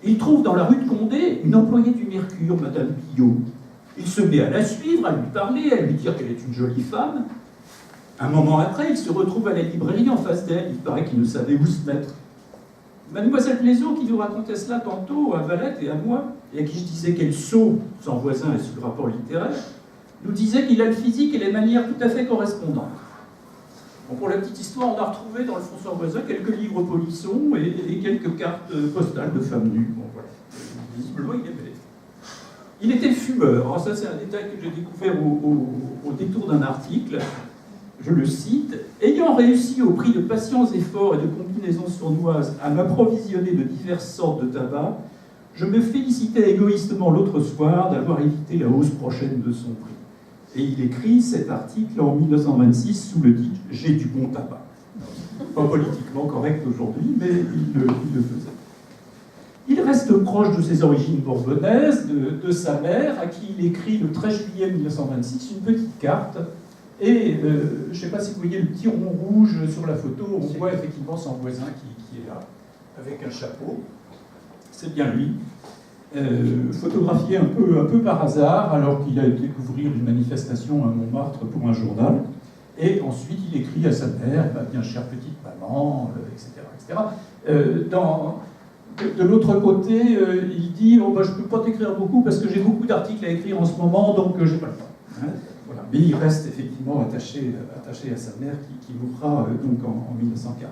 Il trouve dans la rue de Condé une employée du Mercure, Madame Billot. Il se met à la suivre, à lui parler, à lui dire qu'elle est une jolie femme. Un moment après, il se retrouve à la librairie en face d'elle. Il paraît qu'il ne savait où se mettre. Mademoiselle Plaiseau, qui nous racontait cela tantôt à Valette et à moi, et à qui je disais quel sot Samvoisin est sur le rapport littéraire, nous disait qu'il a le physique et les manières tout à fait correspondantes. Bon, pour la petite histoire, on a retrouvé dans le fonds Samvoisin quelques livres polissons et quelques cartes postales de femmes nues. Bon, voilà. Visiblement, il aimait. Il était fumeur. Alors ça, c'est un détail que j'ai découvert au détour d'un article. Je le cite. « Ayant réussi au prix de patients efforts et de combinaisons sournoises à m'approvisionner de diverses sortes de tabac, je me félicitais égoïstement l'autre soir d'avoir évité la hausse prochaine de son prix. » Et il écrit cet article en 1926 sous le titre « J'ai du bon tabac ». Pas politiquement correct aujourd'hui, mais il le faisait. Il reste proche de ses origines bourbonnaises, de sa mère, à qui il écrit le 13 juillet 1926 une petite carte. Et je ne sais pas si vous voyez le petit rond rouge sur la photo, on voit effectivement Samvoisin qui est là, avec un chapeau. C'est bien lui. Photographié un peu par hasard, alors qu'il a été couvrir une manifestation à Montmartre pour un journal. Et ensuite, il écrit à sa mère, bien chère petite maman, etc. De l'autre côté, il dit oh, je ne peux pas t'écrire beaucoup parce que j'ai beaucoup d'articles à écrire en ce moment, donc j'ai pas le temps. Hein, voilà. Mais il reste effectivement attaché à sa mère qui mourra donc en 1940.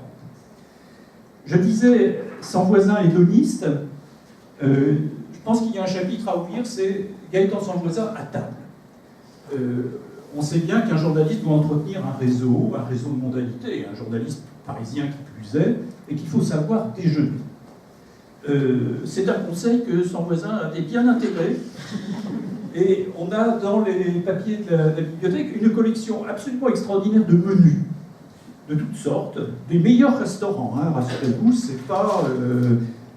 Je disais, Samvoisin hédoniste, je pense qu'il y a un chapitre à ouvrir, c'est Gaëtan Samvoisin à table. On sait bien qu'un journaliste doit entretenir un réseau de mondialité, un journaliste parisien qui plus est, et qu'il faut savoir déjeuner. C'est un conseil que Samvoisin avait bien intégré. Et on a dans les papiers de la bibliothèque une collection absolument extraordinaire de menus, de toutes sortes, des meilleurs restaurants, hein, rassurez-vous, c'est pas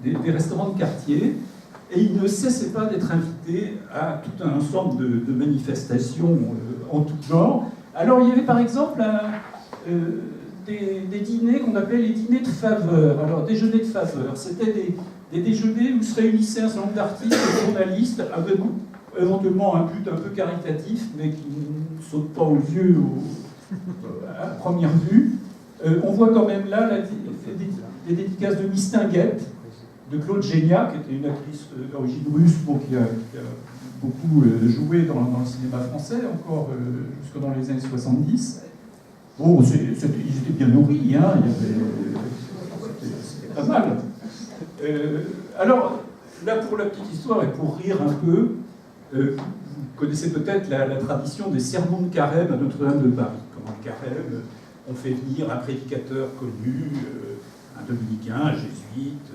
des restaurants de quartier. Et il ne cessait pas d'être invité à tout un ensemble de manifestations en tout genre. Alors il y avait par exemple des dîners qu'on appelait les dîners de faveur. Alors déjeuner de faveur, c'était des déjeuners où se réunissaient un certain nombre d'artistes, de journalistes, avec éventuellement un but un peu caritatif, mais qui ne saute pas aux yeux à première vue. On voit quand même là des dédicaces de Mistinguett, de Claude Génia, qui était une actrice d'origine russe, bon, qui a beaucoup joué dans le cinéma français, encore jusque dans les années 70. Bon, ils étaient bien nourris, hein, c'était pas mal. Alors, là, pour la petite histoire et pour rire un peu, vous connaissez peut-être la tradition des sermons de carême à Notre-Dame de Paris. Comment le carême, on fait venir un prédicateur connu, un dominicain, un jésuite,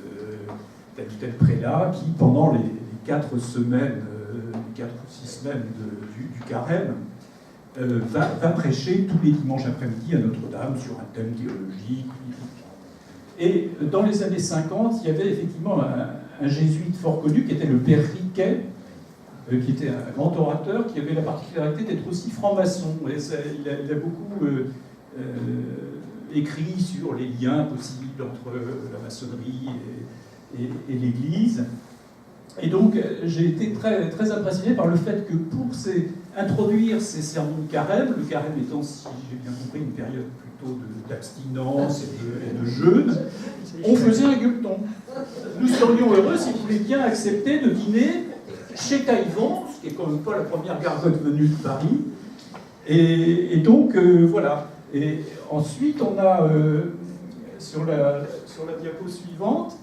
tel ou tel prélat, qui, pendant les 4 semaines, les 4 ou 6 semaines du carême, va prêcher tous les dimanches après-midi à Notre-Dame sur un thème théologique. Et dans les années 50, il y avait effectivement un jésuite fort connu qui était le père Riquet, qui était un grand orateur, qui avait la particularité d'être aussi franc-maçon. Il a beaucoup écrit sur les liens possibles entre la maçonnerie et l'Église. Et donc, j'ai été très, très impressionné par le fait que pour introduire ces sermons de carême, le carême étant, si j'ai bien compris, une période plutôt d'abstinence et de jeûne, on faisait un gueuleton. Nous serions heureux si vous vouliez bien accepter de dîner chez Taïwan, ce qui n'est quand même pas la première gargote venue de Paris. Et donc, voilà. Et ensuite, on a, sur la diapo suivante,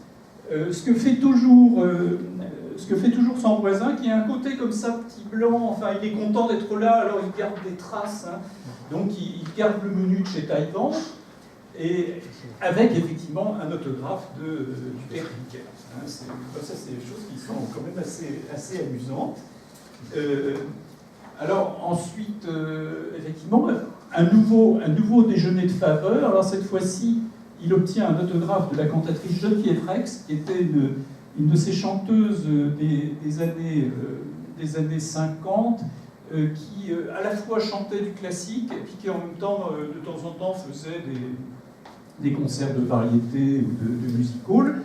ce que fait toujours son voisin, qui a un côté comme ça, petit blanc, enfin il est content d'être là, alors il garde des traces, hein. Donc il garde le menu de chez Taïwan, et avec effectivement un autographe du père Riquet. Hein. Ça, c'est des choses qui sont quand même assez amusantes. Alors ensuite, effectivement, un nouveau déjeuner de faveur. Alors cette fois-ci, il obtient un autographe de la cantatrice Geneviève Rex, qui était une de ces chanteuses des années 50, qui à la fois chantait du classique et puis qui en même temps, de temps en temps, faisait des concerts de variété ou de music hall.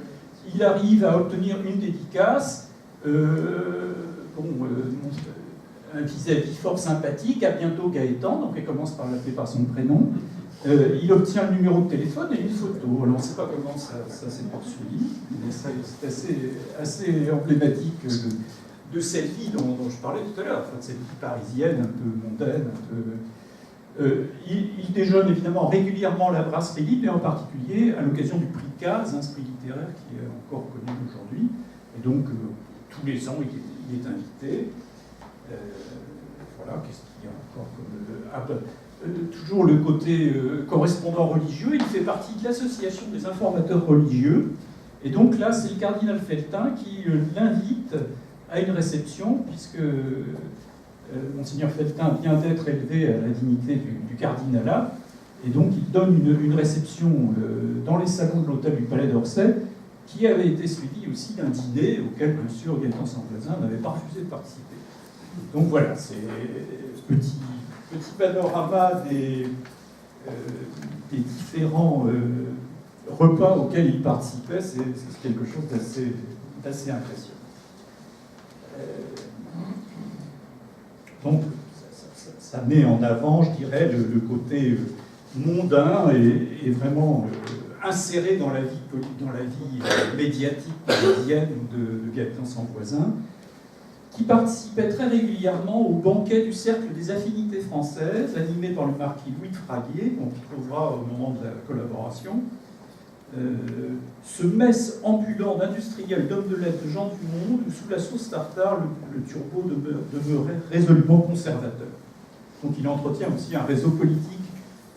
Il arrive à obtenir une dédicace, un vis-à-vis fort sympathique, à bientôt Gaëtan, donc elle commence par l'appeler par son prénom. Il obtient le numéro de téléphone et une photo. Alors on ne sait pas comment ça s'est poursuivi, mais c'est assez emblématique de cette vie dont je parlais tout à l'heure, enfin, de cette vie parisienne, un peu mondaine, il déjeune évidemment régulièrement à la Brasserie Libre, et en particulier à l'occasion du prix Caz, un prix littéraire qui est encore connu aujourd'hui. Et donc, tous les ans, il est invité. Voilà, qu'est-ce qu'il y a encore comme... toujours le côté correspondant religieux, il fait partie de l'association des informateurs religieux. Et donc là, c'est le cardinal Feltin qui l'invite à une réception, puisque Monseigneur Feltin vient d'être élevé à la dignité du cardinalat, et donc il donne une réception dans les salons de l'hôtel du Palais d'Orsay, qui avait été suivie aussi d'un dîner auquel, bien sûr, Gaëtan Sanvoisin n'avait pas refusé de participer. Donc voilà, c'est petit panorama des différents repas auxquels il participait, c'est quelque chose d'assez impressionnant. Donc, ça met en avant, je dirais, le côté mondain et vraiment inséré dans la vie médiatique parisienne de Gaëtan Sanvoisin, qui participait très régulièrement au banquet du Cercle des Affinités Françaises, animé par le marquis Louis de Fraguier, qu'on trouvera au moment de la collaboration. Ce mess ambulant d'industriels, d'hommes de lettres, de gens du monde, où sous la sauce tartare, le turbo demeurait résolument conservateur. Donc il entretient aussi un réseau politique,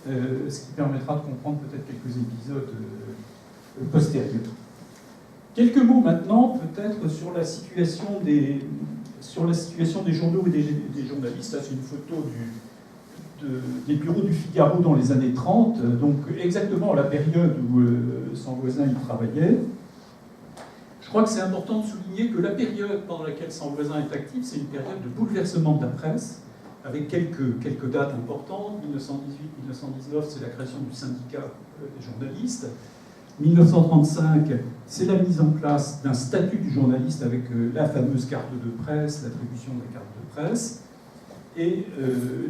ce qui permettra de comprendre peut-être quelques épisodes postérieurs. Quelques mots maintenant, peut-être, sur la situation des journaux et des journalistes. Là, c'est une photo des bureaux du Figaro dans les années 30, donc exactement à la période où Sanvoisin y travaillait. Je crois que c'est important de souligner que la période pendant laquelle Sanvoisin est actif, c'est une période de bouleversement de la presse, avec quelques dates importantes. 1918-1919, c'est la création du syndicat des journalistes. 1935, c'est la mise en place d'un statut du journaliste avec la fameuse carte de presse, l'attribution de la carte de presse. Et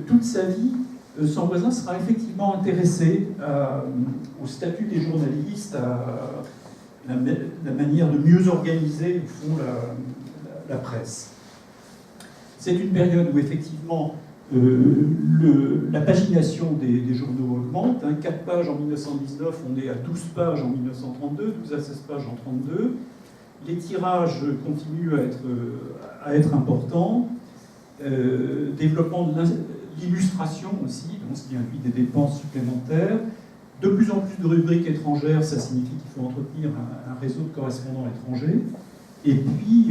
toute sa vie, Sanvoisin sera effectivement intéressé au statut des journalistes la manière de mieux organiser, au fond, la presse. C'est une période où, effectivement, la pagination des journaux augmente. 4 pages en 1919, on est à 12 pages en 1932, 12 à 16 pages en 1932. Les tirages continuent à être importants. Développement de l'illustration aussi, donc ce qui induit des dépenses supplémentaires. De plus en plus de rubriques étrangères, ça signifie qu'il faut entretenir un réseau de correspondants étrangers. Et puis,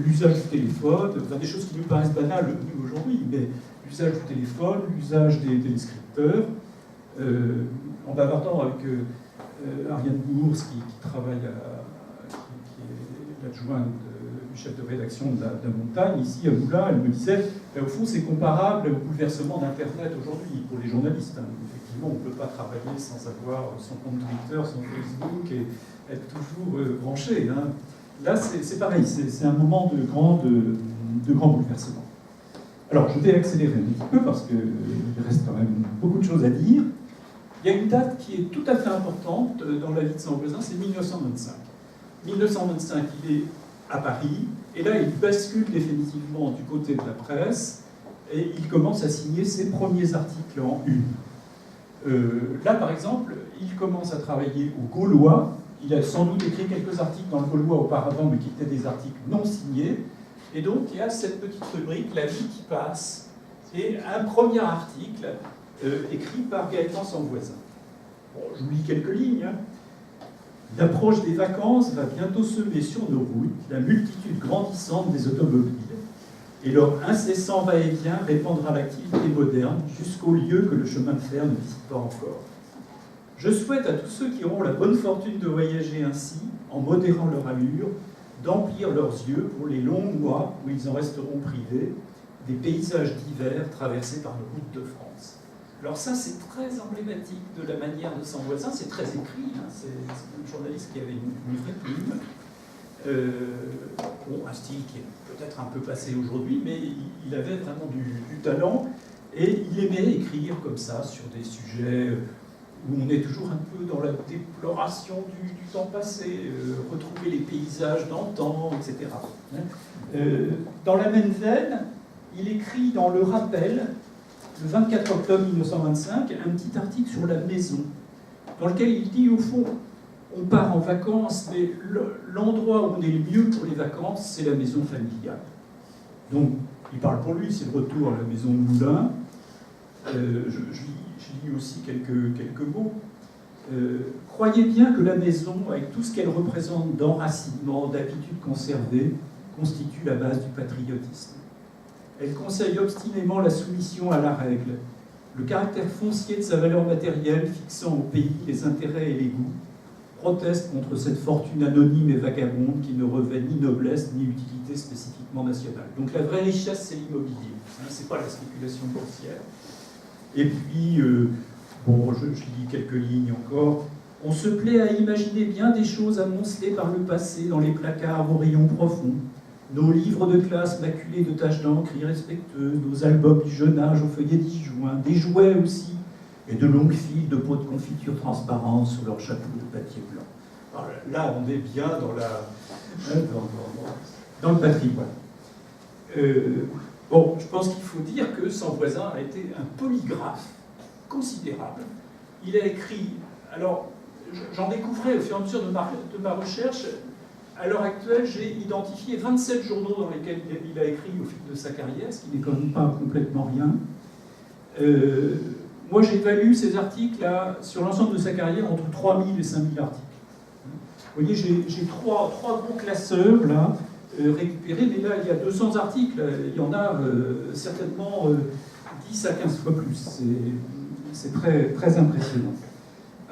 l'usage du téléphone, enfin, des choses qui nous paraissent banales nous, aujourd'hui, mais l'usage du téléphone, l'usage des téléscripteurs. En bavardant avec Ariane Bours, qui travaille, qui est l'adjointe du chef de rédaction de la Montagne, ici à Moulins, elle me disait, au fond, c'est comparable au bouleversement d'Internet aujourd'hui pour les journalistes. Effectivement, on ne peut pas travailler sans avoir son compte Twitter, son Facebook et être toujours branché. Là, c'est pareil, c'est un moment de grand bouleversement. Alors, je vais accélérer un petit peu parce qu'il reste quand même beaucoup de choses à dire. Il y a une date qui est tout à fait importante dans la vie de Sans-Voisin, c'est 1925. 1925, il est à Paris, et là, il bascule définitivement du côté de la presse, et il commence à signer ses premiers articles en une. Là, par exemple, il commence à travailler au Gaulois. Il a sans doute écrit quelques articles dans le Gaulois auparavant, mais qui étaient des articles non signés. Et donc, il y a cette petite rubrique, La vie qui passe, et un premier article écrit par Gaëtan Sans-Voisin. Bon, je vous lis quelques lignes. L'approche des vacances va bientôt semer sur nos routes la multitude grandissante des automobiles, et leur incessant va-et-vient répandra l'activité moderne jusqu'au lieu que le chemin de fer ne visite pas encore. Je souhaite à tous ceux qui auront la bonne fortune de voyager ainsi, en modérant leur allure, d'emplir leurs yeux pour les longs mois où ils en resteront privés, des paysages d'hiver traversés par nos routes de France. Alors ça, c'est très emblématique de la manière de Sans-Voisin, c'est très écrit, c'est un journaliste qui avait une vraie plume. Bon, un style qui est peut-être un peu passé aujourd'hui, mais il avait vraiment du talent, et il aimait écrire comme ça sur des sujets où on est toujours un peu dans la déploration du temps passé, retrouver les paysages d'antan, etc. Dans la même veine, il écrit dans Le Rappel, le 24 octobre 1925, un petit article sur la maison, dans lequel il dit, au fond, on part en vacances, mais l'endroit où on est le mieux pour les vacances, c'est la maison familiale. Donc, il parle pour lui, c'est le retour à la maison de Moulins. Je lis aussi quelques mots. Croyez bien que la maison, avec tout ce qu'elle représente d'enracinement, d'habitudes conservées, constitue la base du patriotisme. Elle conseille obstinément la soumission à la règle, le caractère foncier de sa valeur matérielle fixant au pays les intérêts et les goûts, proteste contre cette fortune anonyme et vagabonde qui ne revêt ni noblesse ni utilité spécifiquement nationale. Donc la vraie richesse, c'est l'immobilier, c'est pas la spéculation boursière. Et puis, bon, je lis quelques lignes encore. On se plaît à imaginer bien des choses amoncelées par le passé dans les placards aux rayons profonds. Nos livres de classe maculés de taches d'encre irrespectueuses, nos albums du jeune âge aux feuillets disjoints, des jouets aussi, et de longues files de pots de confiture transparents sous leur chapeau de papier blanc. Alors là, on est bien dans le patrimoine. Bon, je pense qu'il faut dire que Sans-Voisin a été un polygraphe considérable. Il a écrit, alors j'en découvrais au fur et à mesure de ma recherche. À l'heure actuelle, j'ai identifié 27 journaux dans lesquels il a écrit au fil de sa carrière, ce qui n'est quand même pas complètement rien. Moi, j'évalue ces articles là, sur l'ensemble de sa carrière entre 3000 et 5000 articles. Vous voyez, j'ai trois gros classeurs là, récupérés, mais là, il y a 200 articles. Il y en a certainement 10 à 15 fois plus. C'est très, très impressionnant.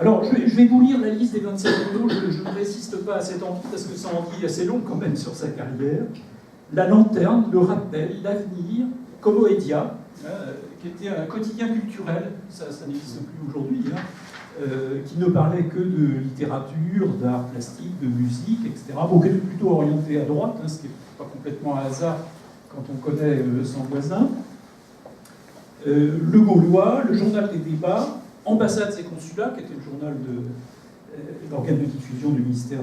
Alors, je vais vous lire la liste des 27 journaux, je ne résiste pas à cette envie, parce que ça en dit assez long quand même sur sa carrière. La Lanterne, Le Rappel, L'Avenir, Comoédia, qui était un quotidien culturel, ça n'existe plus aujourd'hui, qui ne parlait que de littérature, d'art plastique, de musique, etc. Bon, qui était plutôt orienté à droite, ce qui n'est pas complètement un hasard quand on connaît Sans-Voisin. Le Gaulois, le Journal des débats, Ambassades et consulats, qui était le journal l'organe de diffusion du ministère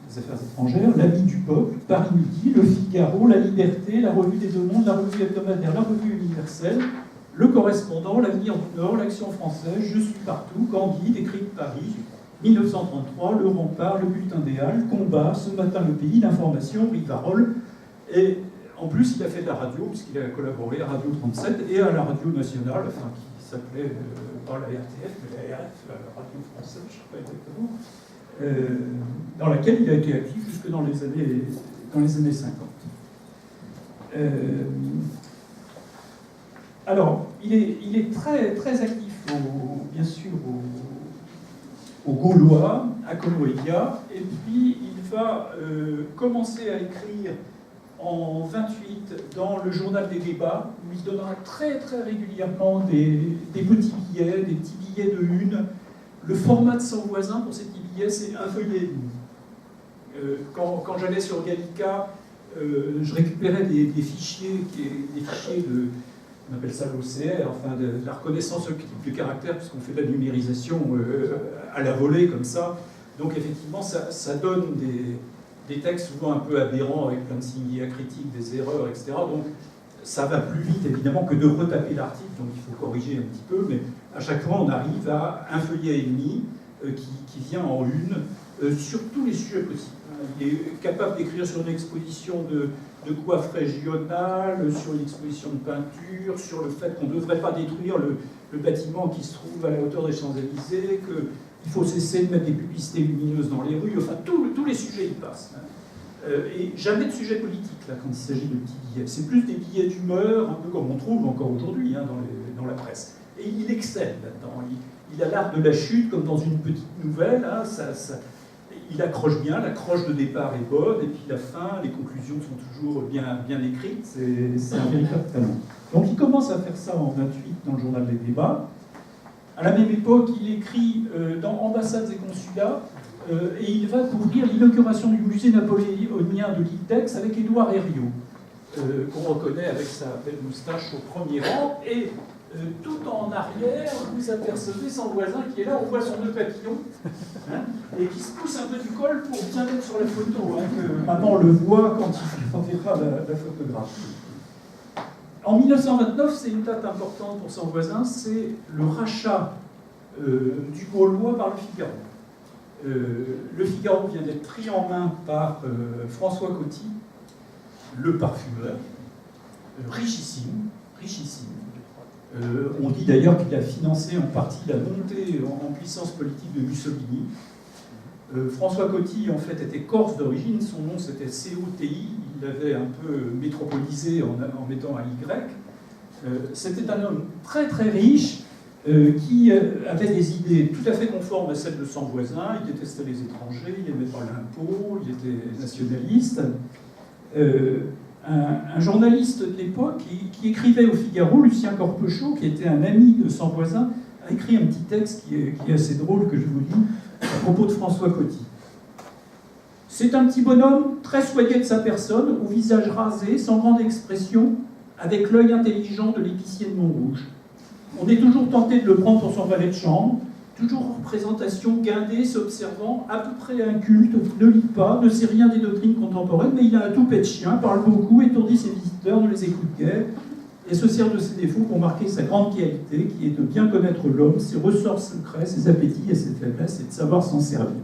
des Affaires étrangères, l'Ami du peuple, Paris Midi, Le Figaro, La Liberté, la Revue des Deux Mondes, la Revue hebdomadaire, la Revue universelle, Le Correspondant, L'Avenir du Nord, L'Action française, Je suis partout, Candide, Écrit de Paris, 1933, Le Rempart, Le Bulletin des Halles, Combat, Ce matin le Pays, L'Information, Rivarol, et en plus il a fait de la radio, puisqu'il a collaboré à Radio 37 et à la Radio Nationale, enfin qui s'appelait pas la RTF, mais la RF, la Radio Française, je ne sais pas exactement, dans laquelle il a été actif jusque dans les années 50. Alors, il est très, très actif, bien sûr, au Gaulois, à Colombia, et puis il va commencer à écrire en 28 dans le journal des débats, où il donnera très très régulièrement des petits billets, des petits billets de une. Le format de Sans Voisin pour ces petits billets, c'est un feuillet et demi. Quand j'allais sur Gallica, je récupérais des fichiers de, on appelle ça l'OCR, enfin de la reconnaissance du caractère, puisqu'on fait de la numérisation à la volée comme ça. Donc effectivement, ça donne des textes souvent un peu aberrants, avec plein de signes diacritiques, des erreurs, etc. Donc ça va plus vite évidemment que de retaper l'article, donc il faut corriger un petit peu, mais à chaque fois on arrive à un feuillet et demi qui vient en une sur tous les sujets possibles. Il est capable d'écrire sur une exposition de coiffe régionale, sur une exposition de peinture, sur le fait qu'on ne devrait pas détruire le bâtiment qui se trouve à la hauteur des Champs-Élysées, qu'il faut cesser de mettre des publicités lumineuses dans les rues, enfin tous les sujets y passent. Et jamais de sujet politique là, quand il s'agit de petits billets. C'est plus des billets d'humeur, un peu comme on trouve encore aujourd'hui dans la presse. Et il excelle là-dedans. Il a l'art de la chute, comme dans une petite nouvelle. Hein, il accroche bien, l'accroche de départ est bonne, et puis la fin, les conclusions sont toujours bien écrites. C'est un véritable talent. Donc il commence à faire ça en 28 dans le journal des débats. À la même époque, il écrit dans Ambassades et Consulats, et il va couvrir l'inauguration du musée napoléonien de l'île d'Aix avec Édouard Herriot, qu'on reconnaît avec sa belle moustache au premier rang. Et tout en arrière, vous apercevez Sans Voisin qui est là, on voit son nœud papillon, hein, et qui se pousse un peu du col pour bien être sur la photo, hein, que maman le voit quand il verra la photographie. En 1929, c'est une date importante pour Sans Voisin, c'est le rachat du Gaulois par Le Figaro. Le Figaro vient d'être pris en main par François Coty, le parfumeur, richissime. On dit d'ailleurs qu'il a financé en partie la montée en puissance politique de Mussolini. François Coty, en fait, était corse d'origine, son nom c'était C-O-T-I, il l'avait un peu métropolisé en mettant un Y. C'était un homme très très riche, qui avait des idées tout à fait conformes à celles de Sans Voisin. Il détestait les étrangers, il n'aimait pas l'impôt, il était nationaliste. Un journaliste de l'époque qui écrivait au Figaro, Lucien Corpechot, qui était un ami de Sans Voisin, a écrit un petit texte qui est assez drôle, que je vous lis, à propos de François Coty. C'est un petit bonhomme, très soigné de sa personne, au visage rasé, sans grande expression, avec l'œil intelligent de l'épicier de Montrouge. On est toujours tenté de le prendre pour son valet de chambre, toujours en représentation, guindé, s'observant, à peu près inculte, ne lit pas, ne sait rien des doctrines contemporaines, mais il a un toupet de chien, parle beaucoup, étourdit ses visiteurs, ne les écoute guère, et se sert de ses défauts pour marquer sa grande qualité, qui est de bien connaître l'homme, ses ressorts secrets, ses appétits et ses faiblesses, et de savoir s'en servir.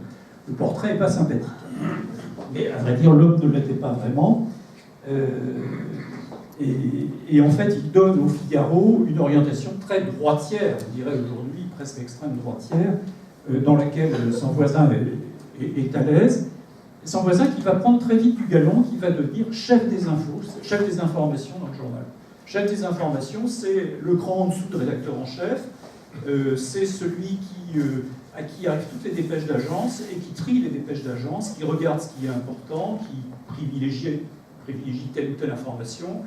Le portrait n'est pas sympathique. Mais à vrai dire, l'homme ne l'était pas vraiment. Et en fait, il donne au Figaro une orientation très droitière, je dirais aujourd'hui presque extrême droitière, dans laquelle Sans Voisin est à l'aise. Sans Voisin qui va prendre très vite du galon, qui va devenir chef des infos, chef des informations dans le journal. Chef des informations, c'est le cran en dessous de rédacteur en chef, c'est celui à qui arrivent toutes les dépêches d'agence et qui trie les dépêches d'agence, qui regarde ce qui est important, qui privilégie telle ou telle information,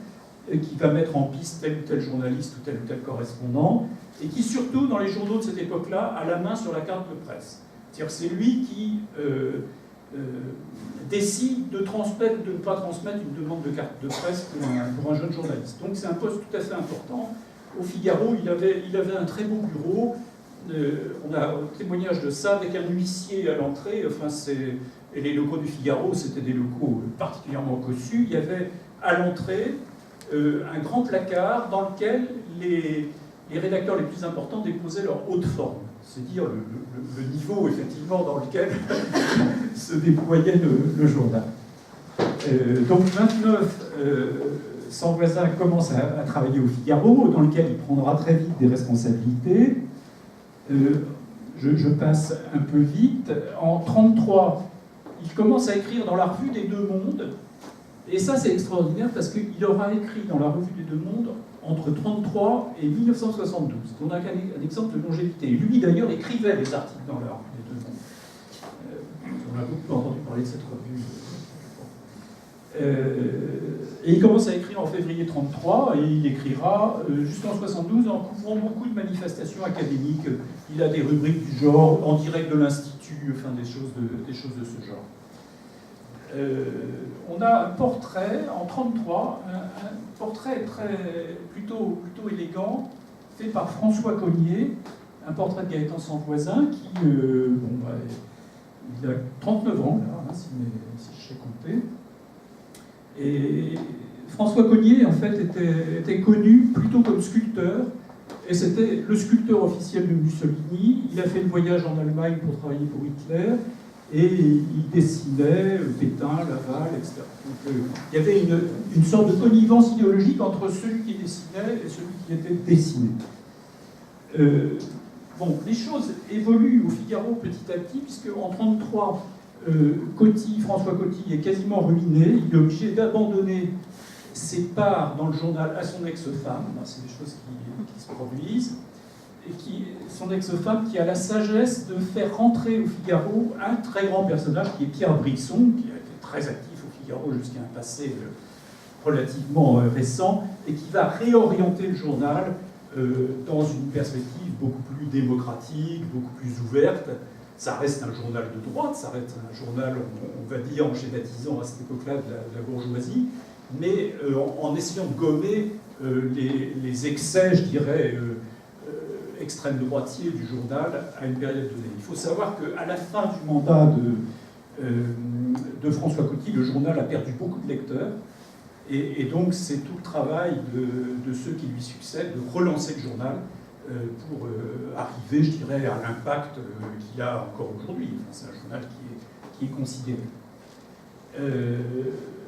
qui va mettre en piste tel ou tel journaliste ou tel correspondant, et qui surtout, dans les journaux de cette époque-là, a la main sur la carte de presse. C'est-à-dire c'est lui qui décide de transmettre ou de ne pas transmettre une demande de carte de presse pour un jeune journaliste. Donc c'est un poste tout à fait important. Au Figaro, il avait un très beau bureau. on a un témoignage de ça avec un huissier à l'entrée. Enfin, et les locaux du Figaro, c'était des locaux particulièrement cossus. Il y avait à l'entrée un grand placard dans lequel les rédacteurs les plus importants déposaient leur haute forme, c'est dire le niveau effectivement dans lequel se déployait le journal. Donc 29, Sans Voisin commence à travailler au Figaro, dans lequel il prendra très vite des responsabilités. Je passe un peu vite. En 1933, il commence à écrire dans la revue des Deux Mondes. Et ça, c'est extraordinaire parce qu'il aura écrit dans la revue des Deux Mondes entre 1933 et 1972. On a un exemple de longévité. Lui, d'ailleurs, écrivait des articles dans la revue des Deux Mondes. On a beaucoup entendu parler de cette revue. Et il commence à écrire en février 1933 et il écrira jusqu'en 1972 en couvrant beaucoup de manifestations académiques. Il a des rubriques du genre, en direct de l'Institut, enfin des choses de ce genre. On a un portrait en 1933, un portrait plutôt élégant, fait par François Cognier, un portrait de Gaëtan Sans Voisin qui, il a 39 ans, là, si je sais compter. Et François Cognier, en fait, était connu plutôt comme sculpteur, et c'était le sculpteur officiel de Mussolini. Il a fait le voyage en Allemagne pour travailler pour Hitler, et il dessinait Pétain, Laval, etc. Donc, il y avait une sorte de connivence idéologique entre celui qui dessinait et celui qui était dessiné. Bon, les choses évoluent au Figaro petit à petit, puisque en 1933, François Coty est quasiment ruiné. Il est obligé d'abandonner ses parts dans le journal à son ex-femme. C'est des choses qui se produisent. Et son ex-femme qui a la sagesse de faire rentrer au Figaro un très grand personnage qui est Pierre Brisson, qui a été très actif au Figaro jusqu'à un passé relativement récent, et qui va réorienter le journal dans une perspective beaucoup plus démocratique, beaucoup plus ouverte. Ça reste un journal de droite, ça reste un journal, on va dire, en schématisant à cette époque-là, de la bourgeoisie, mais en essayant de gommer les excès, je dirais, extrême droitier du journal à une période donnée. Il faut savoir qu'à la fin du mandat de François Coty, le journal a perdu beaucoup de lecteurs, et donc c'est tout le travail de ceux qui lui succèdent de relancer le journal pour arriver, je dirais, à l'impact qu'il a encore aujourd'hui. Enfin, c'est un journal qui est considéré.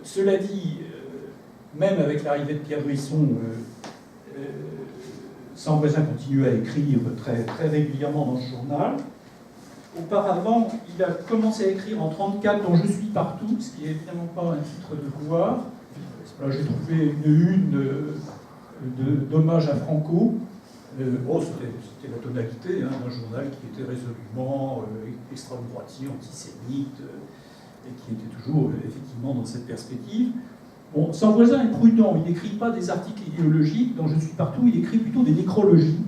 Cela dit, même avec l'arrivée de Pierre Brisson, Sans Voisin continue à écrire très régulièrement dans ce journal. Auparavant, il a commencé à écrire en 1934 dans Je suis partout, ce qui n'est évidemment pas un titre de gloire. Là, j'ai trouvé une d'hommage à Franco. C'était la tonalité d'un journal qui était résolument extrême droitier, antisémite, et qui était toujours effectivement dans cette perspective. Bon, Sans Voisin est prudent, il n'écrit pas des articles idéologiques, dans Je suis partout, il écrit plutôt des nécrologies.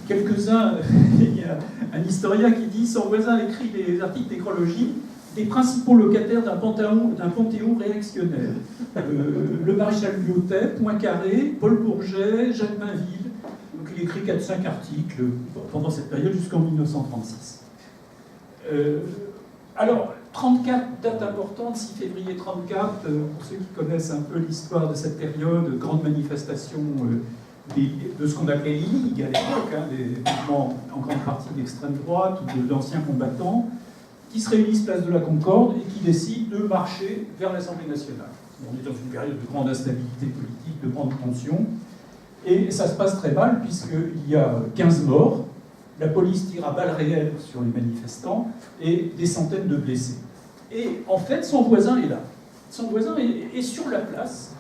Quelques-uns, il y a un historien qui dit Sans Voisin écrit des articles nécrologie des principaux locataires d'un panthéon réactionnaire. Le maréchal Lyotet, Poincaré, Paul Bourget, Jacques Mainville. Donc il écrit 4-5 articles pendant cette période jusqu'en 1936. Alors, 34, date importante, 6 février 1934, pour ceux qui connaissent un peu l'histoire de cette période, grande manifestation de ce qu'on appelait les ligues à l'époque, des mouvements en grande partie d'extrême droite ou d'anciens combattants, qui se réunissent place de la Concorde et qui décident de marcher vers l'Assemblée nationale. On est dans une période de grande instabilité politique, de grande tension, et ça se passe très mal puisqu'il y a 15 morts, la police tire à balles réelles sur les manifestants et des centaines de blessés. Et en fait, Sans Voisin est là. Sans Voisin est sur la place.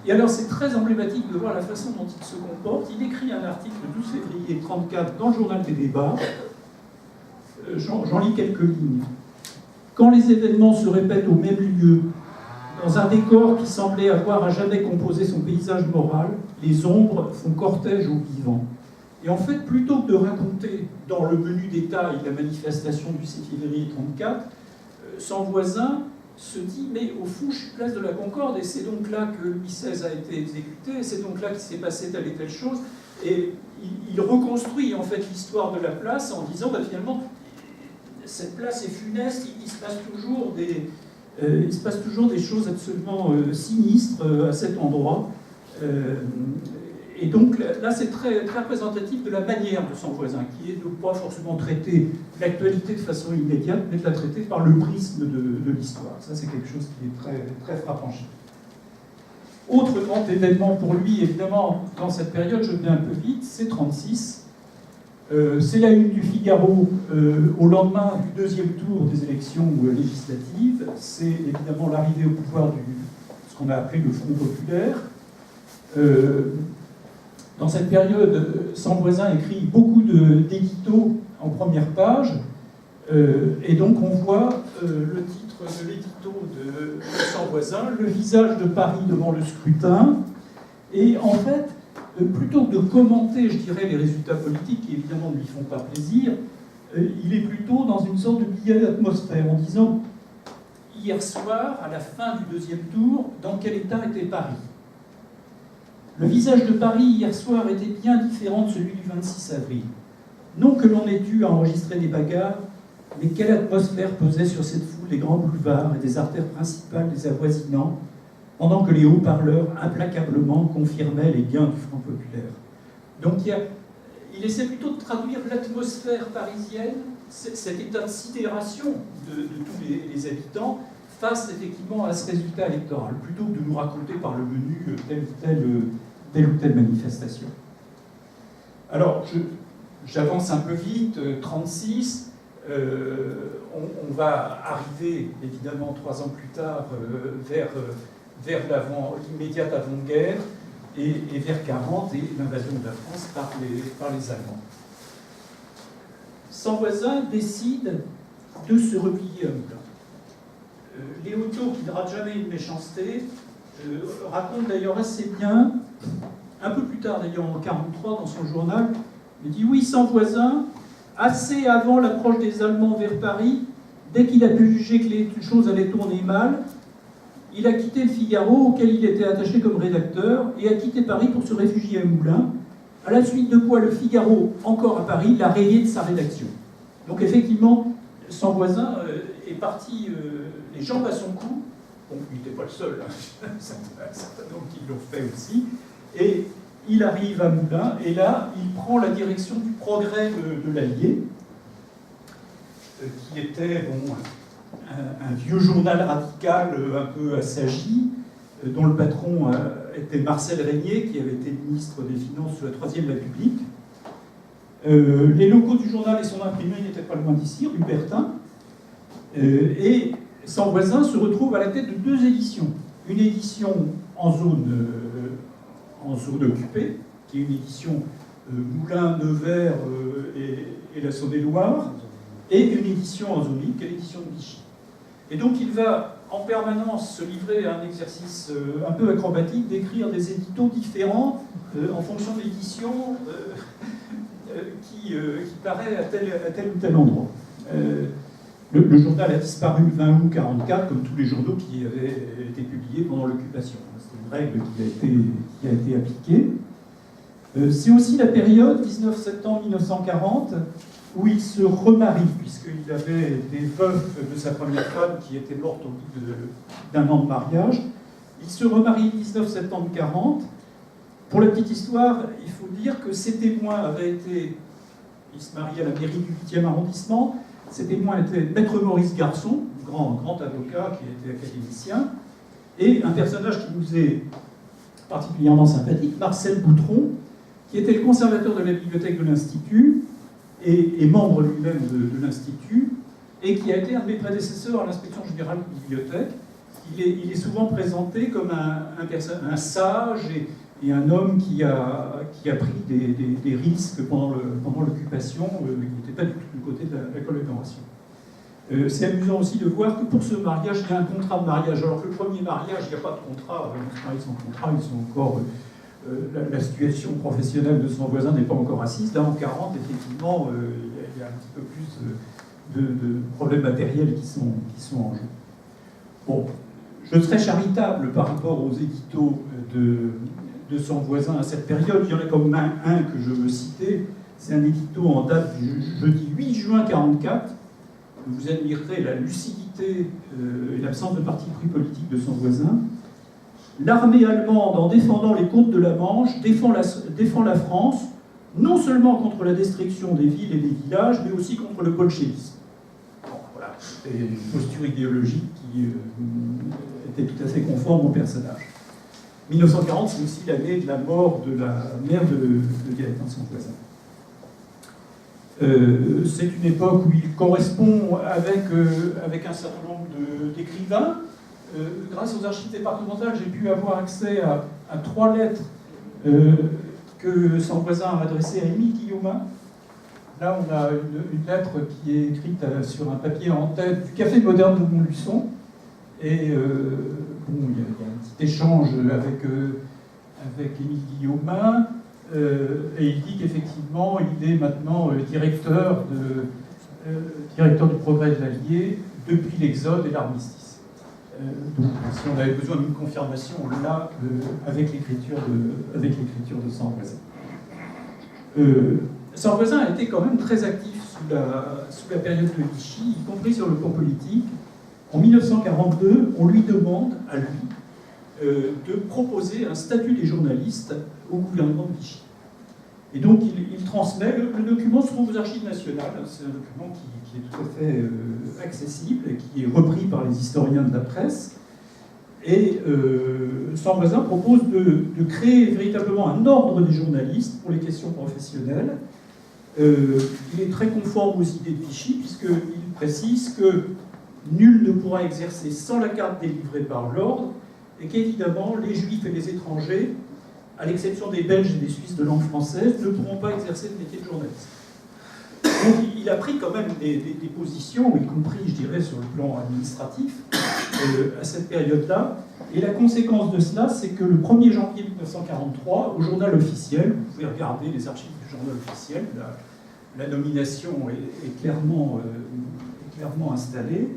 Et alors c'est très emblématique de voir la façon dont il se comporte. Il écrit un article le 12 février 1934 dans le journal des débats. J'en lis quelques lignes. Quand les événements se répètent au même lieu, dans un décor qui semblait avoir à jamais composé son paysage moral, les ombres font cortège aux vivants. Et en fait, plutôt que de raconter dans le menu détail la manifestation du 6 février 1934, Sans Voisin se dit, mais au fond, je suis place de la Concorde, et c'est donc là que Louis XVI a été exécuté, et c'est donc là qu'il s'est passé telle et telle chose. Et il reconstruit en fait l'histoire de la place en disant, bah, finalement, cette place est funeste, il se passe toujours des choses absolument sinistres à cet endroit. Et donc là, c'est très, très représentatif de la manière de son voisin, qui est de ne pas forcément traiter l'actualité de façon immédiate, mais de la traiter par le prisme de l'histoire. Ça, c'est quelque chose qui est très, très frappant. Autre grand événement pour lui, évidemment, dans cette période, je vais un peu vite, c'est 1936. C'est la une du Figaro au lendemain du deuxième tour des élections législatives. C'est évidemment l'arrivée au pouvoir de ce qu'on a appelé le Front populaire. Dans cette période, Sanvoisin écrit beaucoup d'éditos en première page, et donc on voit le titre de l'édito de Sanvoisin, le visage de Paris devant le scrutin, et en fait, plutôt que de commenter, je dirais, les résultats politiques qui évidemment ne lui font pas plaisir, il est plutôt dans une sorte de billet d'atmosphère en disant hier soir, à la fin du deuxième tour, dans quel état était Paris ? Le visage de Paris hier soir était bien différent de celui du 26 avril. Non que l'on ait dû enregistrer des bagarres, mais quelle atmosphère pesait sur cette foule des grands boulevards et des artères principales des avoisinants, pendant que les haut-parleurs implacablement confirmaient les gains du Front populaire. Donc il essaie plutôt de traduire l'atmosphère parisienne, cet état de sidération de tous les habitants, face effectivement à ce résultat électoral, plutôt que de nous raconter par le menu telle ou telle manifestation. Alors, j'avance un peu vite, 1936, on va arriver évidemment 3 ans plus tard vers l'immédiate avant-guerre et vers 1940 et l'invasion de la France par les Allemands. Sanvoisin décide de se replier à Moulins. Léoto, qui ne rate jamais une méchanceté, raconte d'ailleurs assez bien, un peu plus tard d'ailleurs en 1943 dans son journal, il dit « Oui, Sanvoisin, assez avant l'approche des Allemands vers Paris, dès qu'il a pu juger que les choses allaient tourner mal, il a quitté le Figaro, auquel il était attaché comme rédacteur, et a quitté Paris pour se réfugier à Moulins, à la suite de quoi le Figaro, encore à Paris, l'a rayé de sa rédaction. » Donc effectivement, Sanvoisin est parti les jambes à son cou. Bon, il n'était pas le seul, hein. Certains nombre qui l'ont fait aussi. Et il arrive à Moulins, et là, il prend la direction du Progrès de l'Allier, qui était un vieux journal radical un peu assagi, dont le patron était Marcel Régnier, qui avait été ministre des Finances sous la Troisième République. Les locaux du journal et son imprimé n'étaient pas loin d'ici, rue Bertin. Et Sanvoisin se retrouve à la tête de 2 éditions. Une édition en zone occupée, qui est une édition Moulins, Nevers et la Saône-et-Loire, et une édition en zone libre, qui est l'édition de Vichy. Et donc il va en permanence se livrer à un exercice un peu acrobatique d'écrire des éditos différents en fonction de l'édition qui paraît à tel ou tel endroit. Le journal a disparu le 20 août 1944, comme tous les journaux qui avaient été publiés pendant l'occupation. C'est une règle qui a été appliquée. C'est aussi la période 19 septembre 1940 où il se remarie, puisqu'il avait été veuf de sa première femme qui était morte au bout d'un an de mariage. Il se remarie le 19 septembre 1940. Pour la petite histoire, il faut dire que ses témoins avaient été... Il se marie à la mairie du 8e arrondissement. Ses témoins étaient Maître Maurice Garçon, grand avocat qui était académicien, et un personnage qui nous est particulièrement sympathique, Marcel Boutron, qui était le conservateur de la bibliothèque de l'Institut et membre lui-même de l'Institut, et qui a été un de mes prédécesseurs à l'inspection générale de la bibliothèque. Il est souvent présenté comme un sage et un homme qui a pris des risques pendant l'occupation. Il n'était pas du tout du côté de la collaboration. C'est amusant aussi de voir que pour ce mariage, il y a un contrat de mariage. Alors que le premier mariage, il n'y a pas de contrat. On se marie sans contrat, ils sont encore... la situation professionnelle de son voisin n'est pas encore assise. Là, en 1940, effectivement, il y a un petit peu plus de problèmes matériels qui sont en jeu. Bon, je serai charitable par rapport aux éditos de son voisin à cette période. Il y en a comme un que je veux citer. C'est un édito en date du jeudi 8 juin 1944. Vous admirerez la lucidité et l'absence de parti pris politique de son voisin. L'armée allemande, en défendant les côtes de la Manche, défend la France, non seulement contre la destruction des villes et des villages, mais aussi contre le bolchevisme. Bon, voilà, c'était une posture idéologique qui était tout à fait conforme au personnage. 1940, c'est aussi l'année de la mort de la mère de Gaëtan, son voisin. C'est une époque où il correspond avec un certain nombre d'écrivains. Grâce aux archives départementales, j'ai pu avoir accès à 3 lettres que son voisin a adressées à Émile Guillaumin. Là, on a une lettre qui est écrite sur un papier en tête du Café moderne de Montluçon. Et bon, il y a un petit échange avec Émile Guillaumin. Et il dit qu'effectivement, il est maintenant directeur du progrès de l'Allier depuis l'Exode et l'armistice. Donc, si on avait besoin d'une confirmation, on l'a avec l'écriture de son voisin. Son voisin a été quand même très actif sous la période de Vichy, y compris sur le plan politique. En 1942, on lui demande, à lui, de proposer un statut des journalistes au gouvernement de Vichy. Et donc, il transmet, le document se trouve aux Archives nationales, c'est un document qui est tout à fait accessible et qui est repris par les historiens de la presse. Et son voisin propose de créer véritablement un ordre des journalistes pour les questions professionnelles. Il est très conforme aux idées de Vichy, puisqu'il précise que nul ne pourra exercer sans la carte délivrée par l'ordre, et qu'évidemment, les Juifs et les étrangers, à l'exception des Belges et des Suisses de langue française, ne pourront pas exercer le métier de journaliste. Donc il a pris quand même des positions, y compris, je dirais, sur le plan administratif, à cette période-là. Et la conséquence de cela, c'est que le 1er janvier 1943, au journal officiel, vous pouvez regarder les archives du journal officiel, la nomination est clairement installée,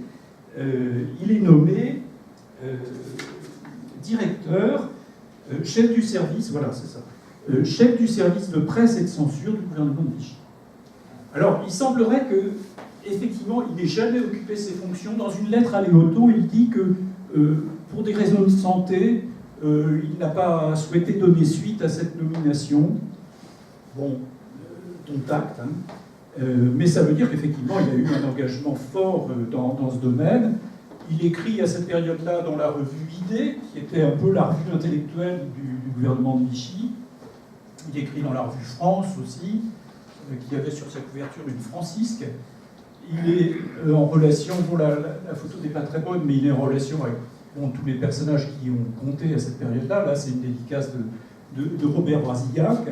il est nommé directeur, chef du service, voilà, c'est ça, chef du service de presse et de censure du gouvernement de Vichy. Alors, il semblerait que, effectivement, il n'ait jamais occupé ses fonctions. Dans une lettre à Léoto, il dit que, pour des raisons de santé, il n'a pas souhaité donner suite à cette nomination. Bon, dont acte, hein. Mais ça veut dire qu'effectivement, il y a eu un engagement fort dans ce domaine. Il écrit à cette période-là dans la revue Idée, qui était un peu la revue intellectuelle du gouvernement de Vichy. Il écrit dans la revue France aussi, qui avait sur sa couverture une francisque. Il est en relation, bon, la photo n'est pas très bonne, mais il est en relation avec tous les personnages qui ont compté à cette période-là. Là, c'est une dédicace de Robert Brasillac.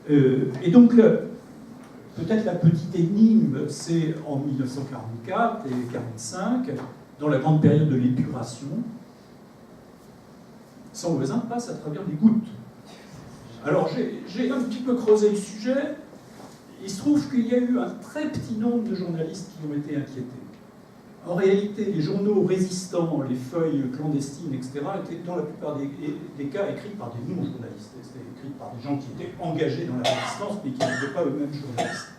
Et donc, peut-être la petite énigme, c'est en 1944 et 1945, dans la grande période de l'épuration, son voisin passe à travers les gouttes. Alors, j'ai un petit peu creusé le sujet. Il se trouve qu'il y a eu un très petit nombre de journalistes qui ont été inquiétés. En réalité, les journaux résistants, les feuilles clandestines, etc., étaient dans la plupart des cas écrits par des non-journalistes. C'était écrit par des gens qui étaient engagés dans la résistance, mais qui n'étaient pas eux-mêmes journalistes.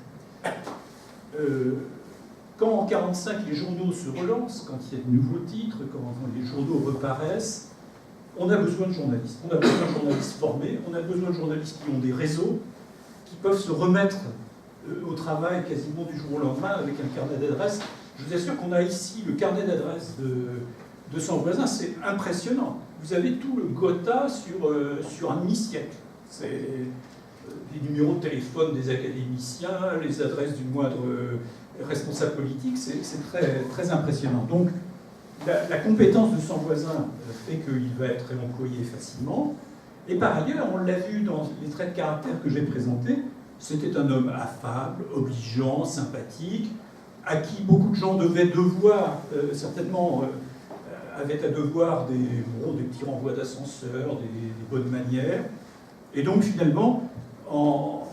Quand en 1945 les journaux se relancent, quand il y a de nouveaux titres, quand les journaux reparaissent, on a besoin de journalistes. On a besoin de journalistes formés, on a besoin de journalistes qui ont des réseaux, qui peuvent se remettre au travail quasiment du jour au lendemain avec un carnet d'adresses. Je vous assure qu'on a ici le carnet d'adresses de son voisin, c'est impressionnant. Vous avez tout le Gotha sur un demi-siècle. C'est les numéros de téléphone des académiciens, les adresses du moindre responsable politique, c'est très, très impressionnant. Donc, la compétence de son voisin fait qu'il va être employé facilement. Et par ailleurs, on l'a vu dans les traits de caractère que j'ai présentés, c'était un homme affable, obligeant, sympathique, à qui beaucoup de gens devaient devoir, certainement, avaient à devoir des petits renvois d'ascenseur, des bonnes manières. Et donc, finalement, en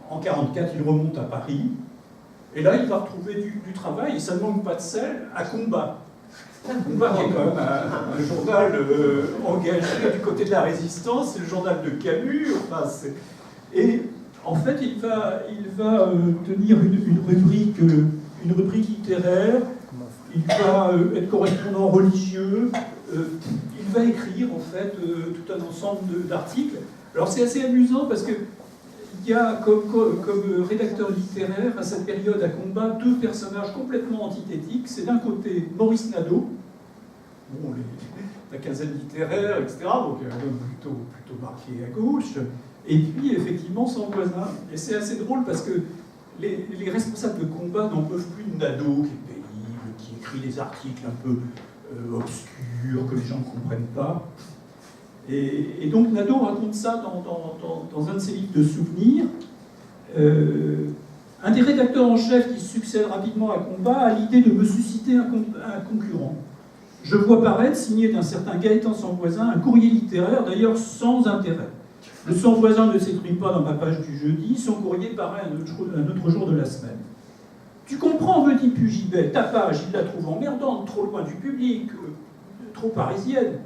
1944, il remonte à Paris. Et là, il va retrouver du travail, et ça ne manque pas de sel, à Combat. Combat qui est quand même un journal engagé du côté de la résistance, c'est le journal de Camus. Enfin, et en fait, il va tenir une rubrique littéraire, il va être correspondant religieux, il va écrire en fait tout un ensemble d'articles. Alors c'est assez amusant parce que il y a comme rédacteur littéraire à cette période à Combat deux personnages complètement antithétiques. C'est d'un côté Maurice Nadeau, bon, la quinzaine littéraire, etc., donc un homme plutôt marqué à gauche, et puis effectivement son voisin. Et c'est assez drôle parce que les responsables de Combat n'en peuvent plus de Nadeau, qui est pénible, qui écrit des articles un peu obscurs, que les gens ne comprennent pas. Et donc Nadeau raconte ça dans un de ses livres de souvenirs. Un des rédacteurs en chef qui succède rapidement à Combat a l'idée de me susciter un concurrent. Je vois paraître, signé d'un certain Gaëtan Sanvoisin, un courrier littéraire, d'ailleurs sans intérêt. Le Sanvoisin ne s'écrit pas dans ma page du jeudi, son courrier paraît un autre jour de la semaine. Tu comprends, me dit Pugibet, ta page, il la trouve emmerdante, trop loin du public, trop parisienne.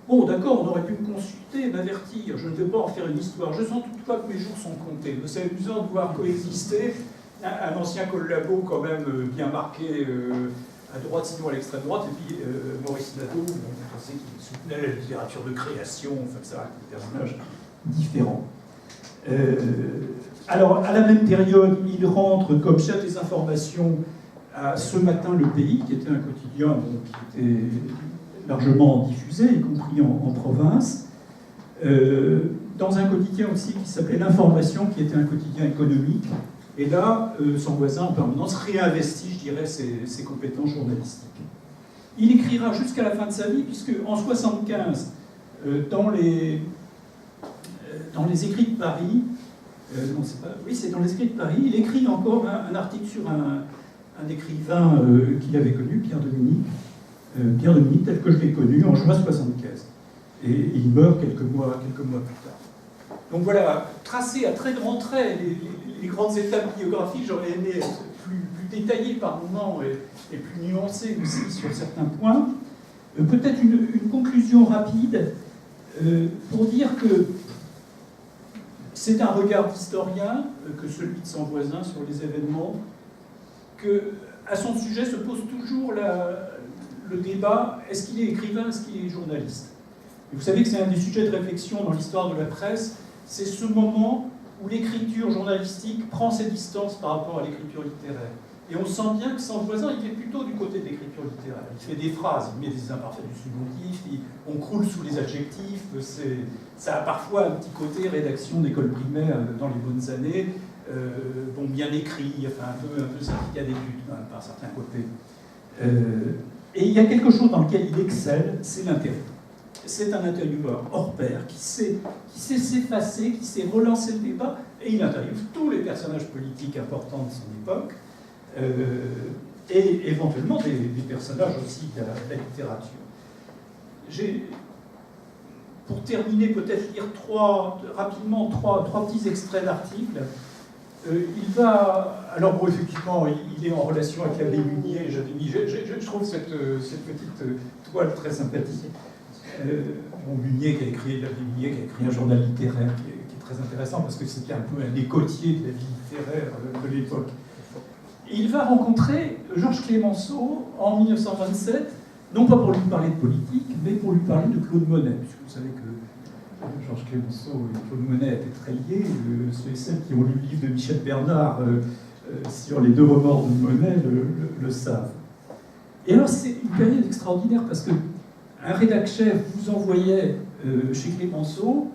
Bon, d'accord, on aurait pu me consulter, m'avertir, je ne vais pas en faire une histoire. Je sens toutefois que mes jours sont comptés. C'est amusant de voir coexister un ancien collabo quand même bien marqué à droite, sinon à l'extrême droite, et puis Maurice Nadeau, on sait qu'il soutenait la littérature de création, enfin ça, avec des personnages différents. Alors, à la même période, il rentre comme chef des informations à Ce Matin Le Pays, qui était un quotidien qui était largement diffusé, y compris en province, dans un quotidien aussi qui s'appelait L'Information, qui était un quotidien économique. Et là, Sanvoisin, en permanence, réinvestit, je dirais, ses compétences journalistiques. Il écrira jusqu'à la fin de sa vie, puisque en 1975, dans les Écrits de Paris, c'est dans les Écrits de Paris, il écrit encore un article sur un écrivain qu'il avait connu, Pierre Dominique, tel que je l'ai connu en juin 1975. Et il meurt quelques mois plus tard. Donc voilà, tracé à très grands traits les grandes étapes biographiques, j'aurais aimé être plus détaillé par moments et plus nuancé aussi sur certains points. Peut-être une conclusion rapide pour dire que c'est un regard d'historien que celui de Sanvoisin sur les événements, que à son sujet se pose toujours le débat, est-ce qu'il est écrivain, est-ce qu'il est journaliste? Et vous savez que c'est un des sujets de réflexion dans l'histoire de la presse, c'est ce moment où l'écriture journalistique prend ses distances par rapport à l'écriture littéraire. Et on sent bien que Sanvoisin, il est plutôt du côté de l'écriture littéraire. Il fait des phrases, il met des imparfaits du subjonctif, on croule sous les adjectifs, ça a parfois un petit côté rédaction d'école primaire dans les bonnes années, bien écrit, enfin un peu certificat d'études par certains côtés. Et il y a quelque chose dans lequel il excelle, c'est l'interview. C'est un intervieweur hors pair qui sait s'effacer, qui sait relancer le débat, et il interviewe tous les personnages politiques importants de son époque, et éventuellement des personnages aussi de la littérature. Pour terminer, peut-être lire rapidement trois petits extraits d'articles. Alors bon, effectivement, il est en relation avec l'abbé Munier, je trouve cette petite toile très sympathique. Munier qui a écrit un journal littéraire qui est très intéressant parce que c'était un peu un écotier de la vie littéraire de l'époque. Il va rencontrer Georges Clemenceau en 1927, non pas pour lui parler de politique, mais pour lui parler de Claude Monet, puisque vous savez que Georges Clemenceau et Claude Monet étaient très liés. Ceux et celles qui ont lu le livre de Michel Bernard sur les deux remords de Monet le savent. Et alors c'est une période extraordinaire parce que un rédac-chef vous envoyait chez Clemenceau.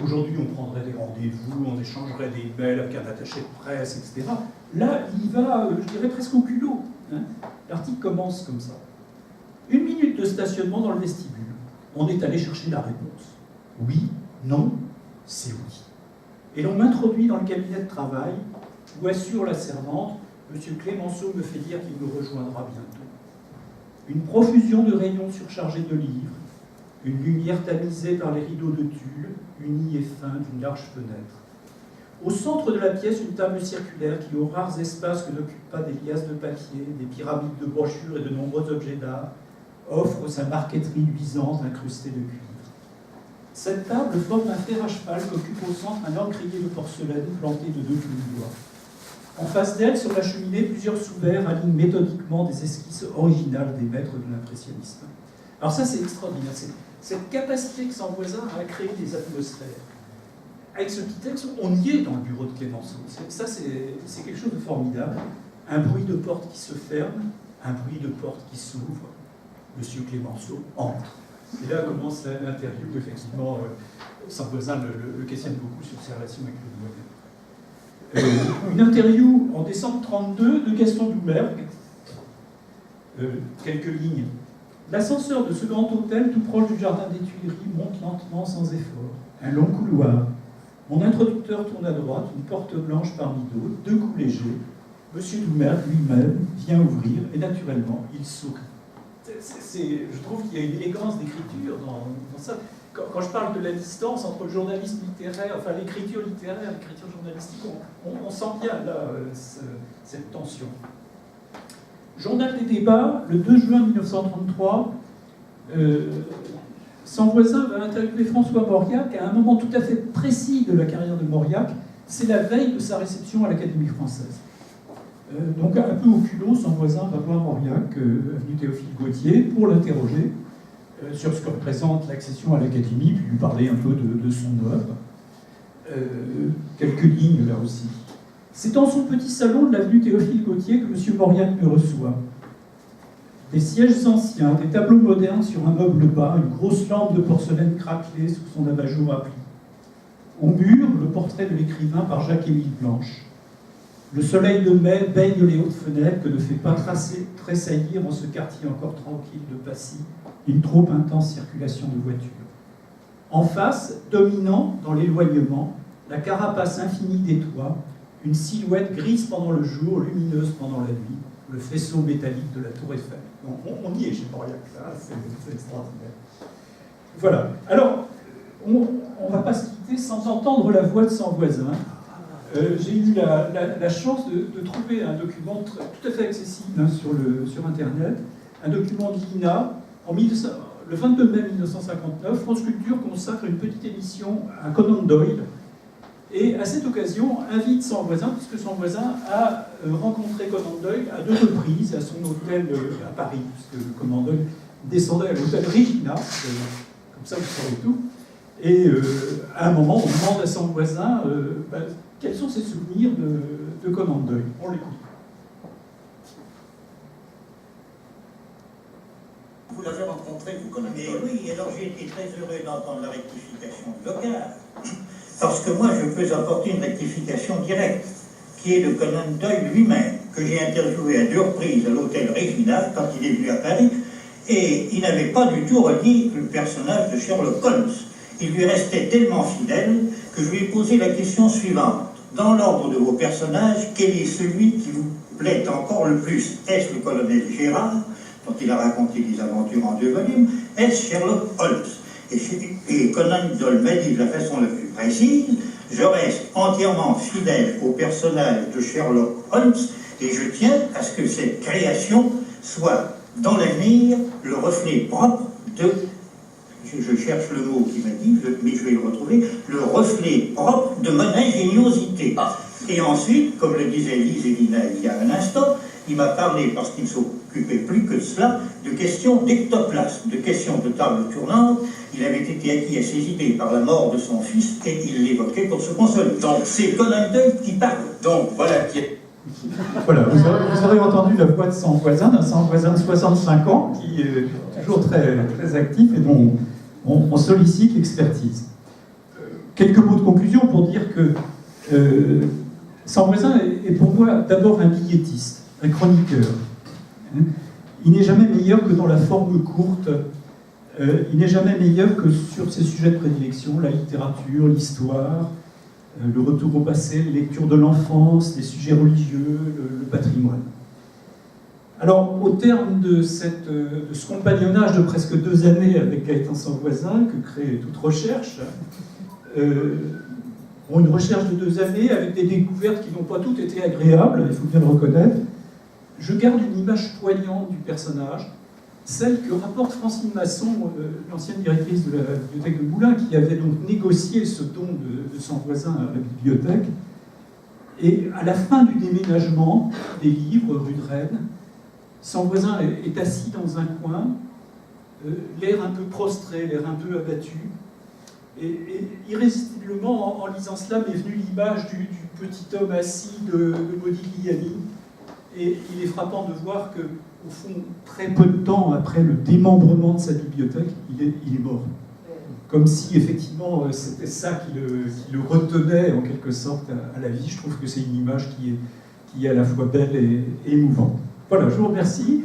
Aujourd'hui, on prendrait des rendez-vous, on échangerait des mails avec un attaché de presse, etc. Là, il va, je dirais, presque au culot. L'article commence comme ça. 1 minute de stationnement dans le vestibule. On est allé chercher la réponse. Oui, non, c'est oui. Et l'on m'introduit dans le cabinet de travail où assure la servante, M. Clemenceau me fait dire qu'il me rejoindra bientôt. Une profusion de rayons surchargés de livres, une lumière tamisée par les rideaux de tulle, unie et fin d'une large fenêtre. Au centre de la pièce, une table circulaire qui, aux rares espaces que n'occupent pas des liasses de papier, des pyramides de brochures et de nombreux objets d'art, offre sa marqueterie luisante incrustée de cuivre. Cette table forme un fer à cheval qu'occupe au centre un encrier de porcelaine planté de 2 clous-de-bois. En face d'elle, sur la cheminée, plusieurs sous-verres alignent méthodiquement des esquisses originales des maîtres de l'impressionnisme. Alors ça, c'est extraordinaire. Cette capacité que Sanvoisin a à créer des atmosphères. Avec ce petit texte, on y est dans le bureau de Clémenceau. Ça, c'est quelque chose de formidable. Un bruit de porte qui se ferme, un bruit de porte qui s'ouvre. Monsieur Clémenceau entre. Et là commence l'interview, effectivement, Sanvoisin le questionne beaucoup sur ses relations avec le doyen. Une interview en décembre 1932 de Gaston Doumergue. Quelques lignes. L'ascenseur de ce grand hôtel, tout proche du jardin des Tuileries, monte lentement sans effort. Un long couloir. Mon introducteur tourne à droite, une porte blanche parmi d'autres, 2 coups légers. Monsieur Doumergue lui-même vient ouvrir et naturellement, il sourit. Je trouve qu'il y a une élégance d'écriture dans ça. Quand je parle de la distance entre le journalisme littéraire, enfin l'écriture littéraire et l'écriture journalistique, on sent bien là cette tension. Journal des débats, le 2 juin 1933, Sanvoisin va interviewer François Mauriac à un moment tout à fait précis de la carrière de Mauriac. C'est la veille de sa réception à l'Académie française. Donc un peu au culot, Sanvoisin va voir Mauriac, avenue Théophile Gautier, pour l'interroger sur ce que représente l'accession à l'Académie, puis lui parler un peu de son œuvre. Quelques lignes là aussi. C'est dans son petit salon de l'avenue Théophile Gautier que M. Mauriac me reçoit. Des sièges anciens, des tableaux modernes sur un meuble bas, une grosse lampe de porcelaine craquelée sous son abat-jour à plis. Au mur, le portrait de l'écrivain par Jacques-Émile Blanche. Le soleil de mai baigne les hautes fenêtres que ne fait pas tressaillir en ce quartier encore tranquille de Passy une trop intense circulation de voitures. En face, dominant dans l'éloignement, la carapace infinie des toits, une silhouette grise pendant le jour, lumineuse pendant la nuit, le faisceau métallique de la tour Eiffel. On y est chez Mauriac, c'est extraordinaire. Voilà. Alors, on ne va pas se quitter sans entendre la voix de Sanvoisin. J'ai eu la chance de trouver un document tout à fait accessible sur Internet, un document de l'INA, le 22 mai 1959, France Culture consacre une petite émission à Conan Doyle, et à cette occasion invite Sanvoisin, puisque Sanvoisin a rencontré Conan Doyle à 2 reprises à son hôtel à Paris, puisque Conan Doyle descendait à l'hôtel Regina, comme ça vous saurez tout, et à un moment on demande à Sanvoisin quels sont ses souvenirs de Conan Doyle. On l'écoute. Vous l'avez rencontré, vous connaissez. Mais oui, alors j'ai été très heureux d'entendre la rectification de Locard. Parce que moi, je peux apporter une rectification directe, qui est de Conan Doyle lui-même, que j'ai interviewé à 2 reprises à l'hôtel Regina, quand il est venu à Paris, et il n'avait pas du tout relié le personnage de Sherlock Holmes. Il lui restait tellement fidèle que je lui ai posé la question suivante. Dans l'ordre de vos personnages, quel est celui qui vous plaît encore le plus? Est-ce le colonel Gérard, dont il a raconté des aventures en 2 volumes? Est-ce Sherlock Holmes? Et Conan Doyle m'a dit de la façon la plus précise, je reste entièrement fidèle au personnage de Sherlock Holmes et je tiens à ce que cette création soit dans l'avenir le reflet propre de, je cherche le mot qui m'a dit, mais je vais le retrouver, le reflet propre de mon ingéniosité. Et ensuite, comme le disait Lise Elina il y a un instant, il m'a parlé, parce qu'il ne s'occupait plus que de cela, de questions d'ectoplasme, de questions de table tournante. Il avait été acquis à ses idées par la mort de son fils et il l'évoquait pour se consoler. Donc c'est Conan Doyle qui parle. Donc voilà qui est. Voilà, vous aurez entendu la voix de Sanvoisin, d'un Sanvoisin de 65 ans, qui est toujours très, très actif et dont on sollicite l'expertise. Quelques mots de conclusion pour dire que Sanvoisin est pour moi d'abord un billetiste, un chroniqueur. Il n'est jamais meilleur que dans la forme courte, il n'est jamais meilleur que sur ses sujets de prédilection, la littérature, l'histoire, le retour au passé, les lectures de l'enfance, les sujets religieux, le patrimoine. Alors, au terme de ce compagnonnage de presque 2 années avec Gaëtan Sanvoisin, que crée toute recherche, Bon, une recherche de 2 années avec des découvertes qui n'ont pas toutes été agréables, il faut bien le reconnaître. Je garde une image poignante du personnage, celle que rapporte Francine Masson, l'ancienne directrice de la bibliothèque de Moulins, qui avait donc négocié ce don de son voisin à la bibliothèque. Et à la fin du déménagement des livres, rue de Rennes, son voisin est assis dans un coin, l'air un peu prostré, l'air un peu abattu. Et irrésistiblement, en lisant cela, m'est venue l'image du petit homme assis de Modigliani. Et il est frappant de voir que, au fond, très peu de temps après le démembrement de sa bibliothèque, il est mort. Comme si, effectivement, c'était ça qui le retenait, en quelque sorte, à la vie. Je trouve que c'est une image qui est à la fois belle et émouvante. Voilà, je vous remercie.